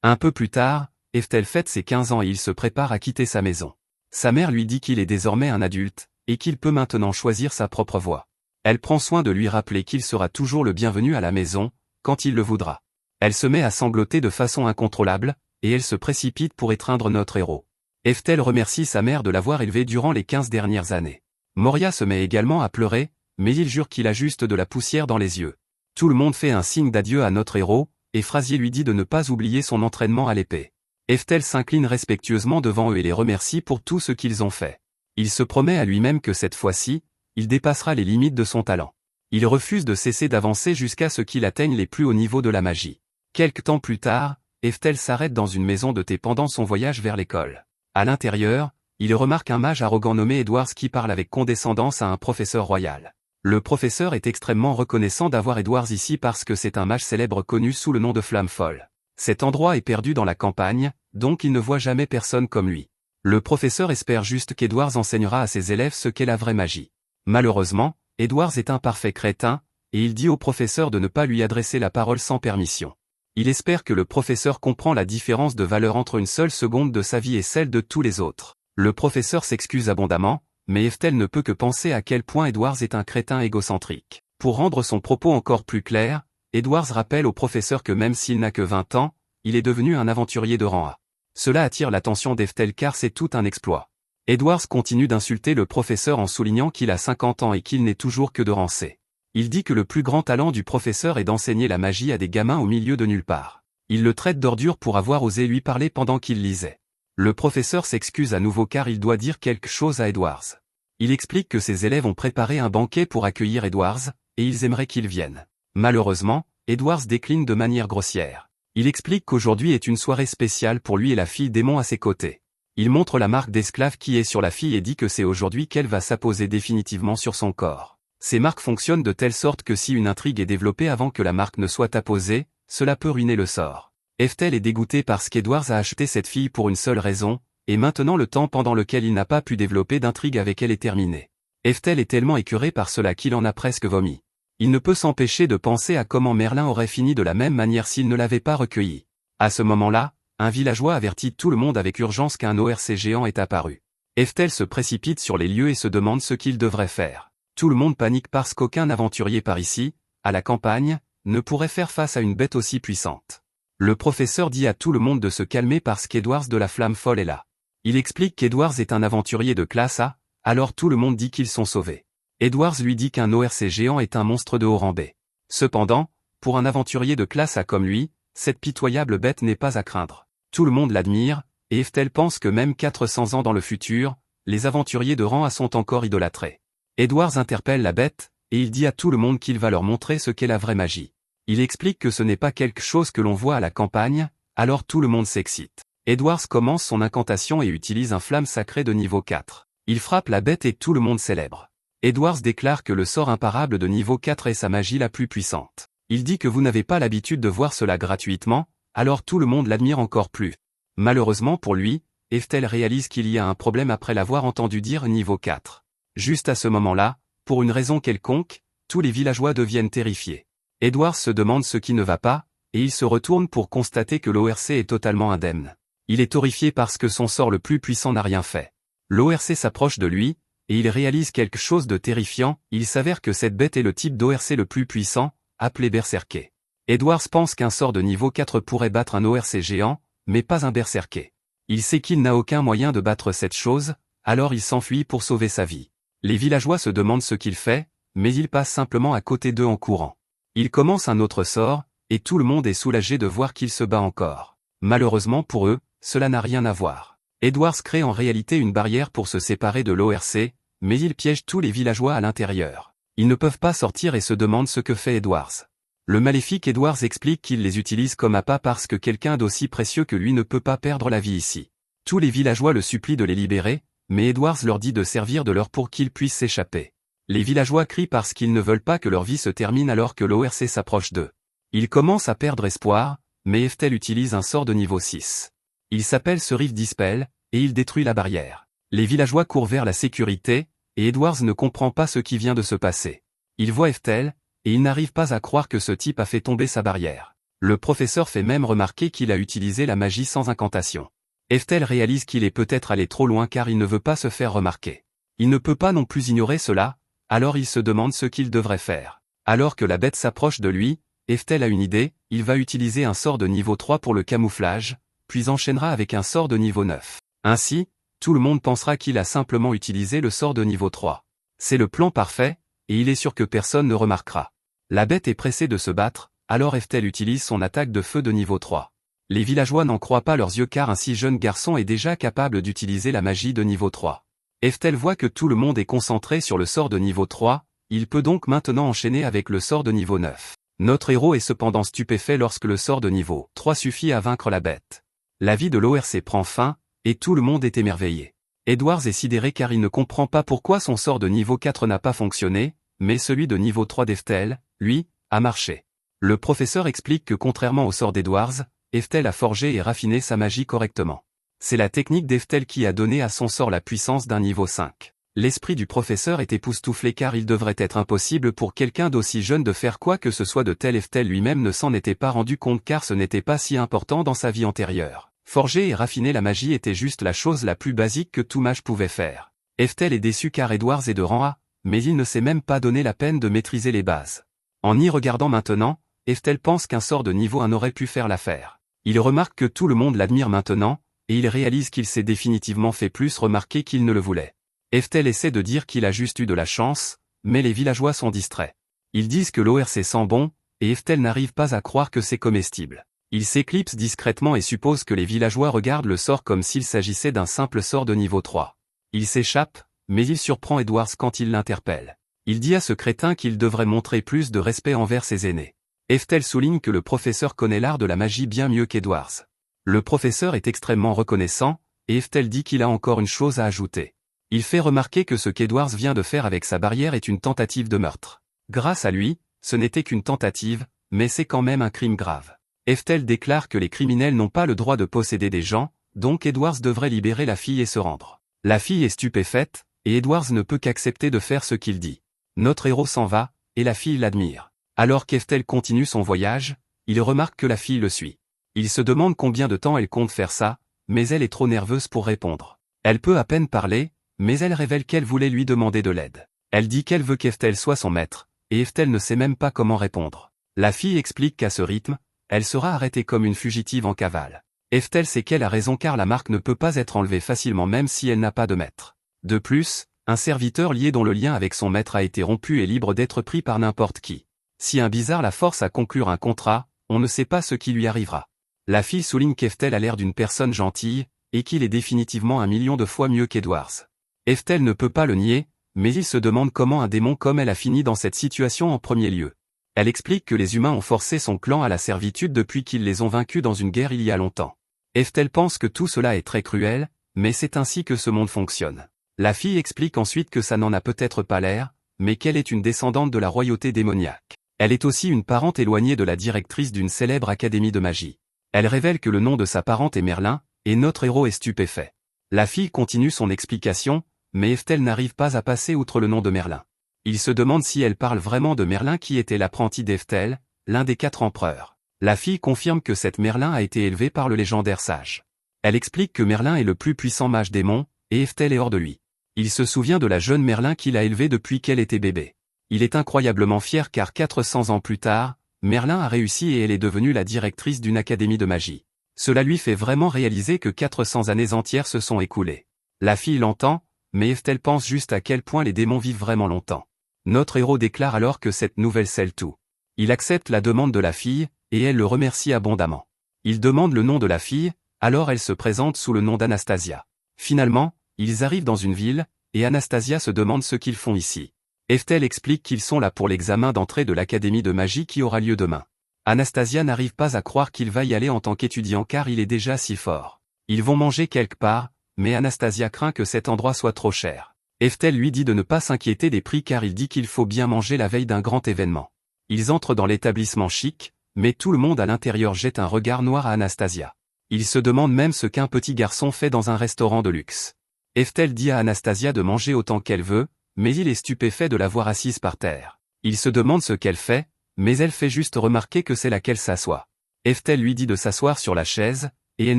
Un peu plus tard, Eftel fête ses 15 ans et il se prépare à quitter sa maison. Sa mère lui dit qu'il est désormais un adulte, et qu'il peut maintenant choisir sa propre voie. Elle prend soin de lui rappeler qu'il sera toujours le bienvenu à la maison, quand il le voudra. Elle se met à sangloter de façon incontrôlable, et elle se précipite pour étreindre notre héros. Eftel remercie sa mère de l'avoir élevé durant les 15 dernières années. Moria se met également à pleurer, mais il jure qu'il a juste de la poussière dans les yeux. Tout le monde fait un signe d'adieu à notre héros, et Frasier lui dit de ne pas oublier son entraînement à l'épée. Eftel s'incline respectueusement devant eux et les remercie pour tout ce qu'ils ont fait. Il se promet à lui-même que cette fois-ci, il dépassera les limites de son talent. Il refuse de cesser d'avancer jusqu'à ce qu'il atteigne les plus hauts niveaux de la magie. Quelque temps plus tard, Eftel s'arrête dans une maison de thé pendant son voyage vers l'école. À l'intérieur, il remarque un mage arrogant nommé Edwards qui parle avec condescendance à un professeur royal. Le professeur est extrêmement reconnaissant d'avoir Edwards ici parce que c'est un mage célèbre connu sous le nom de Flamme Folle. Cet endroit est perdu dans la campagne, donc il ne voit jamais personne comme lui. Le professeur espère juste qu'Edwards enseignera à ses élèves ce qu'est la vraie magie. Malheureusement, Edwards est un parfait crétin, et il dit au professeur de ne pas lui adresser la parole sans permission. Il espère que le professeur comprend la différence de valeur entre une seule seconde de sa vie et celle de tous les autres. Le professeur s'excuse abondamment, mais Eftel ne peut que penser à quel point Edwards est un crétin égocentrique. Pour rendre son propos encore plus clair, Edwards rappelle au professeur que même s'il n'a que 20 ans, il est devenu un aventurier de rang A. Cela attire l'attention d'Eftel car c'est tout un exploit. Edwards continue d'insulter le professeur en soulignant qu'il a 50 ans et qu'il n'est toujours que de rang C. Il dit que le plus grand talent du professeur est d'enseigner la magie à des gamins au milieu de nulle part. Il le traite d'ordure pour avoir osé lui parler pendant qu'il lisait. Le professeur s'excuse à nouveau car il doit dire quelque chose à Edwards. Il explique que ses élèves ont préparé un banquet pour accueillir Edwards, et ils aimeraient qu'il vienne. Malheureusement, Edwards décline de manière grossière. Il explique qu'aujourd'hui est une soirée spéciale pour lui et la fille démon à ses côtés. Il montre la marque d'esclave qui est sur la fille et dit que c'est aujourd'hui qu'elle va s'apposer définitivement sur son corps. Ces marques fonctionnent de telle sorte que si une intrigue est développée avant que la marque ne soit apposée, cela peut ruiner le sort. Eftel est dégoûté parce qu'Edwards a acheté cette fille pour une seule raison, et maintenant le temps pendant lequel il n'a pas pu développer d'intrigue avec elle est terminé. Eftel est tellement écœuré par cela qu'il en a presque vomi. Il ne peut s'empêcher de penser à comment Merlin aurait fini de la même manière s'il ne l'avait pas recueilli. À ce moment-là, un villageois avertit tout le monde avec urgence qu'un ORC géant est apparu. Eftel se précipite sur les lieux et se demande ce qu'il devrait faire. Tout le monde panique parce qu'aucun aventurier par ici, à la campagne, ne pourrait faire face à une bête aussi puissante. Le professeur dit à tout le monde de se calmer parce qu'Edwards de la Flamme Folle est là. Il explique qu'Edwards est un aventurier de classe A, alors tout le monde dit qu'ils sont sauvés. Edwards lui dit qu'un ORC géant est un monstre de haut rang B. Cependant, pour un aventurier de classe A comme lui, cette pitoyable bête n'est pas à craindre. Tout le monde l'admire, et Eftel pense que même 400 ans dans le futur, les aventuriers de rang A sont encore idolâtrés. Edwards interpelle la bête, et il dit à tout le monde qu'il va leur montrer ce qu'est la vraie magie. Il explique que ce n'est pas quelque chose que l'on voit à la campagne, alors tout le monde s'excite. Edwards commence son incantation et utilise un flamme sacrée de niveau 4. Il frappe la bête et tout le monde célèbre. Edwards déclare que le sort imparable de niveau 4 est sa magie la plus puissante. Il dit que vous n'avez pas l'habitude de voir cela gratuitement, alors tout le monde l'admire encore plus. Malheureusement pour lui, Eftel réalise qu'il y a un problème après l'avoir entendu dire niveau 4. Juste à ce moment-là, pour une raison quelconque, tous les villageois deviennent terrifiés. Edward se demande ce qui ne va pas, et il se retourne pour constater que l'ORC est totalement indemne. Il est horrifié parce que son sort le plus puissant n'a rien fait. L'ORC s'approche de lui, et il réalise quelque chose de terrifiant, il s'avère que cette bête est le type d'ORC le plus puissant, appelé Berserker. Edwards pense qu'un sort de niveau 4 pourrait battre un ORC géant, mais pas un Berserker. Il sait qu'il n'a aucun moyen de battre cette chose, alors il s'enfuit pour sauver sa vie. Les villageois se demandent ce qu'il fait, mais il passe simplement à côté d'eux en courant. Il commence un autre sort, et tout le monde est soulagé de voir qu'il se bat encore. Malheureusement pour eux, cela n'a rien à voir. Edwards crée en réalité une barrière pour se séparer de l'ORC, mais il piège tous les villageois à l'intérieur. Ils ne peuvent pas sortir et se demandent ce que fait Edwards. Le maléfique Edwards explique qu'il les utilise comme appât parce que quelqu'un d'aussi précieux que lui ne peut pas perdre la vie ici. Tous les villageois le supplient de les libérer, mais Edwards leur dit de servir de leur pour qu'ils puissent s'échapper. Les villageois crient parce qu'ils ne veulent pas que leur vie se termine alors que l'ORC s'approche d'eux. Ils commencent à perdre espoir, mais Eftel utilise un sort de niveau 6. Il s'appelle Serif Dispel, et il détruit la barrière. Les villageois courent vers la sécurité, et Edwards ne comprend pas ce qui vient de se passer. Il voit Eftel, et il n'arrive pas à croire que ce type a fait tomber sa barrière. Le professeur fait même remarquer qu'il a utilisé la magie sans incantation. Eftel réalise qu'il est peut-être allé trop loin car il ne veut pas se faire remarquer. Il ne peut pas non plus ignorer cela, alors il se demande ce qu'il devrait faire. Alors que la bête s'approche de lui, Eftel a une idée, il va utiliser un sort de niveau 3 pour le camouflage, puis enchaînera avec un sort de niveau 9. Ainsi, tout le monde pensera qu'il a simplement utilisé le sort de niveau 3. C'est le plan parfait, et il est sûr que personne ne remarquera. La bête est pressée de se battre, alors Eftel utilise son attaque de feu de niveau 3. Les villageois n'en croient pas leurs yeux car un si jeune garçon est déjà capable d'utiliser la magie de niveau 3. Eftel voit que tout le monde est concentré sur le sort de niveau 3, il peut donc maintenant enchaîner avec le sort de niveau 9. Notre héros est cependant stupéfait lorsque le sort de niveau 3 suffit à vaincre la bête. La vie de l'ORC prend fin, et tout le monde est émerveillé. Edwards est sidéré car il ne comprend pas pourquoi son sort de niveau 4 n'a pas fonctionné, mais celui de niveau 3 d'Eftel, lui, a marché. Le professeur explique que contrairement au sort d'Edwards, Eftel a forgé et raffiné sa magie correctement. C'est la technique d'Eftel qui a donné à son sort la puissance d'un niveau 5. L'esprit du professeur est époustouflé car il devrait être impossible pour quelqu'un d'aussi jeune de faire quoi que ce soit de tel. Eftel lui-même ne s'en était pas rendu compte car ce n'était pas si important dans sa vie antérieure. Forger et raffiner la magie était juste la chose la plus basique que tout mage pouvait faire. Eftel est déçu car Edwards est de rang A, mais il ne s'est même pas donné la peine de maîtriser les bases. En y regardant maintenant, Eftel pense qu'un sort de niveau 1 aurait pu faire l'affaire. Il remarque que tout le monde l'admire maintenant, et il réalise qu'il s'est définitivement fait plus remarquer qu'il ne le voulait. Eftel essaie de dire qu'il a juste eu de la chance, mais les villageois sont distraits. Ils disent que l'ORC sent bon, et Eftel n'arrive pas à croire que c'est comestible. Il s'éclipse discrètement et suppose que les villageois regardent le sort comme s'il s'agissait d'un simple sort de niveau 3. Il s'échappe, mais il surprend Edwards quand il l'interpelle. Il dit à ce crétin qu'il devrait montrer plus de respect envers ses aînés. Eftel souligne que le professeur connaît l'art de la magie bien mieux qu'Edwards. Le professeur est extrêmement reconnaissant, et Eftel dit qu'il a encore une chose à ajouter. Il fait remarquer que ce qu'Edwards vient de faire avec sa barrière est une tentative de meurtre. Grâce à lui, ce n'était qu'une tentative, mais c'est quand même un crime grave. Eftel déclare que les criminels n'ont pas le droit de posséder des gens, donc Edwards devrait libérer la fille et se rendre. La fille est stupéfaite, et Edwards ne peut qu'accepter de faire ce qu'il dit. Notre héros s'en va, et la fille l'admire. Alors qu'Eftel continue son voyage, il remarque que la fille le suit. Il se demande combien de temps elle compte faire ça, mais elle est trop nerveuse pour répondre. Elle peut à peine parler, mais elle révèle qu'elle voulait lui demander de l'aide. Elle dit qu'elle veut qu'Eftel soit son maître, et Eftel ne sait même pas comment répondre. La fille explique qu'à ce rythme, elle sera arrêtée comme une fugitive en cavale. Eftel sait qu'elle a raison car la marque ne peut pas être enlevée facilement même si elle n'a pas de maître. De plus, un serviteur lié dont le lien avec son maître a été rompu est libre d'être pris par n'importe qui. Si un bizarre la force à conclure un contrat, on ne sait pas ce qui lui arrivera. La fille souligne qu'Eftel a l'air d'une personne gentille, et qu'il est définitivement 1 million de fois mieux qu'Edwards. Eftel ne peut pas le nier, mais il se demande comment un démon comme elle a fini dans cette situation en premier lieu. Elle explique que les humains ont forcé son clan à la servitude depuis qu'ils les ont vaincus dans une guerre il y a longtemps. Eftel pense que tout cela est très cruel, mais c'est ainsi que ce monde fonctionne. La fille explique ensuite que ça n'en a peut-être pas l'air, mais qu'elle est une descendante de la royauté démoniaque. Elle est aussi une parente éloignée de la directrice d'une célèbre académie de magie. Elle révèle que le nom de sa parente est Merlin, et notre héros est stupéfait. La fille continue son explication, mais Eftel n'arrive pas à passer outre le nom de Merlin. Il se demande si elle parle vraiment de Merlin qui était l'apprenti d'Eftel, l'un des 4 empereurs. La fille confirme que cet Merlin a été élevé par le légendaire sage. Elle explique que Merlin est le plus puissant mage démon, et Eftel est hors de lui. Il se souvient de la jeune Merlin qu'il a élevée depuis qu'elle était bébé. Il est incroyablement fier car 400 ans plus tard, Merlin a réussi et elle est devenue la directrice d'une académie de magie. Cela lui fait vraiment réaliser que 400 années entières se sont écoulées. La fille l'entend, mais Eftel pense juste à quel point les démons vivent vraiment longtemps. Notre héros déclare alors que cette nouvelle scelle tout. Il accepte la demande de la fille, et elle le remercie abondamment. Il demande le nom de la fille, alors elle se présente sous le nom d'Anastasia. Finalement, ils arrivent dans une ville, et Anastasia se demande ce qu'ils font ici. Eftel explique qu'ils sont là pour l'examen d'entrée de l'académie de magie qui aura lieu demain. Anastasia n'arrive pas à croire qu'il va y aller en tant qu'étudiant car il est déjà si fort. Ils vont manger quelque part, mais Anastasia craint que cet endroit soit trop cher. Eftel lui dit de ne pas s'inquiéter des prix car il dit qu'il faut bien manger la veille d'un grand événement. Ils entrent dans l'établissement chic, mais tout le monde à l'intérieur jette un regard noir à Anastasia. Ils se demandent même ce qu'un petit garçon fait dans un restaurant de luxe. Eftel dit à Anastasia de manger autant qu'elle veut, mais il est stupéfait de la voir assise par terre. Il se demande ce qu'elle fait, mais elle fait juste remarquer que c'est là qu'elle s'assoit. Eftel lui dit de s'asseoir sur la chaise, et elle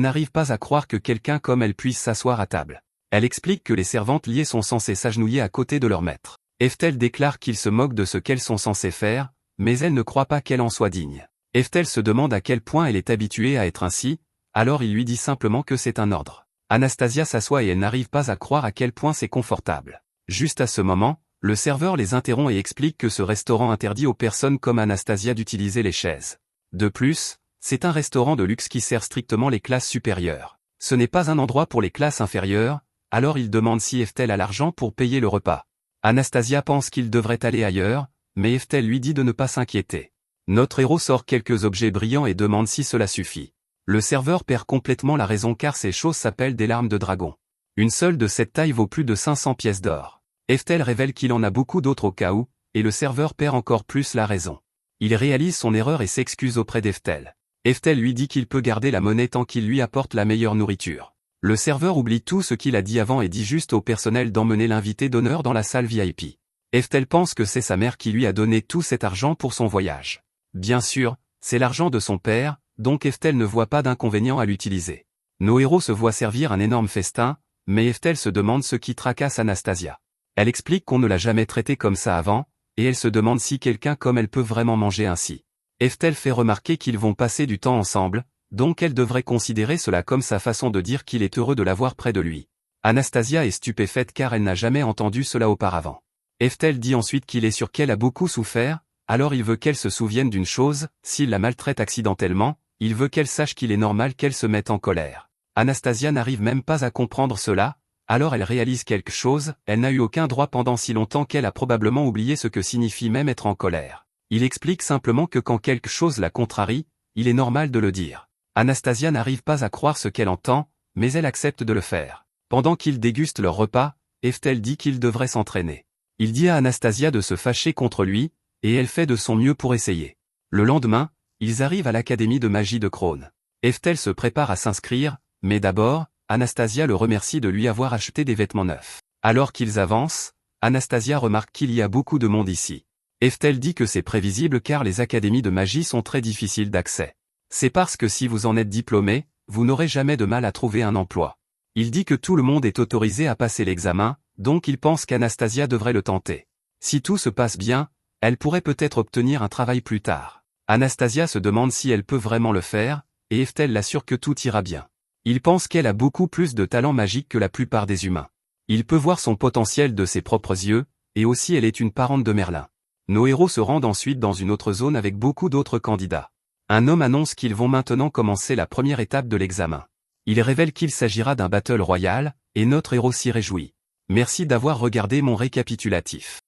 n'arrive pas à croire que quelqu'un comme elle puisse s'asseoir à table. Elle explique que les servantes liées sont censées s'agenouiller à côté de leur maître. Eftel déclare qu'ils se moquent de ce qu'elles sont censées faire, mais elle ne croit pas qu'elle en soit digne. Eftel se demande à quel point elle est habituée à être ainsi, alors il lui dit simplement que c'est un ordre. Anastasia s'assoit et elle n'arrive pas à croire à quel point c'est confortable. Juste à ce moment, le serveur les interrompt et explique que ce restaurant interdit aux personnes comme Anastasia d'utiliser les chaises. De plus, c'est un restaurant de luxe qui sert strictement les classes supérieures. Ce n'est pas un endroit pour les classes inférieures, alors il demande si Eftel a l'argent pour payer le repas. Anastasia pense qu'il devrait aller ailleurs, mais Eftel lui dit de ne pas s'inquiéter. Notre héros sort quelques objets brillants et demande si cela suffit. Le serveur perd complètement la raison car ces choses s'appellent des larmes de dragon. Une seule de cette taille vaut plus de 500 pièces d'or. Eftel révèle qu'il en a beaucoup d'autres au cas où, et le serveur perd encore plus la raison. Il réalise son erreur et s'excuse auprès d'Eftel. Eftel lui dit qu'il peut garder la monnaie tant qu'il lui apporte la meilleure nourriture. Le serveur oublie tout ce qu'il a dit avant et dit juste au personnel d'emmener l'invité d'honneur dans la salle VIP. Eftel pense que c'est sa mère qui lui a donné tout cet argent pour son voyage. Bien sûr, c'est l'argent de son père, donc Eftel ne voit pas d'inconvénient à l'utiliser. Nos héros se voient servir un énorme festin, mais Eftel se demande ce qui tracasse Anastasia. Elle explique qu'on ne l'a jamais traitée comme ça avant, et elle se demande si quelqu'un comme elle peut vraiment manger ainsi. Eftel fait remarquer qu'ils vont passer du temps ensemble, donc elle devrait considérer cela comme sa façon de dire qu'il est heureux de l'avoir près de lui. Anastasia est stupéfaite car elle n'a jamais entendu cela auparavant. Eftel dit ensuite qu'il est sûr qu'elle a beaucoup souffert, alors il veut qu'elle se souvienne d'une chose, s'il la maltraite accidentellement, il veut qu'elle sache qu'il est normal qu'elle se mette en colère. Anastasia n'arrive même pas à comprendre cela, alors elle réalise quelque chose, elle n'a eu aucun droit pendant si longtemps qu'elle a probablement oublié ce que signifie même être en colère. Il explique simplement que quand quelque chose la contrarie, il est normal de le dire. Anastasia n'arrive pas à croire ce qu'elle entend, mais elle accepte de le faire. Pendant qu'ils dégustent leur repas, Eftel dit qu'il devrait s'entraîner. Il dit à Anastasia de se fâcher contre lui, et elle fait de son mieux pour essayer. Le lendemain, ils arrivent à l'académie de magie de Krone. Eftel se prépare à s'inscrire, mais d'abord, Anastasia le remercie de lui avoir acheté des vêtements neufs. Alors qu'ils avancent, Anastasia remarque qu'il y a beaucoup de monde ici. Eftel dit que c'est prévisible car les académies de magie sont très difficiles d'accès. C'est parce que si vous en êtes diplômé, vous n'aurez jamais de mal à trouver un emploi. Il dit que tout le monde est autorisé à passer l'examen, donc il pense qu'Anastasia devrait le tenter. Si tout se passe bien, elle pourrait peut-être obtenir un travail plus tard. Anastasia se demande si elle peut vraiment le faire, et Eftel l'assure que tout ira bien. Il pense qu'elle a beaucoup plus de talent magique que la plupart des humains. Il peut voir son potentiel de ses propres yeux, et aussi elle est une parente de Merlin. Nos héros se rendent ensuite dans une autre zone avec beaucoup d'autres candidats. Un homme annonce qu'ils vont maintenant commencer la première étape de l'examen. Il révèle qu'il s'agira d'un battle royal, et notre héros s'y réjouit. Merci d'avoir regardé mon récapitulatif.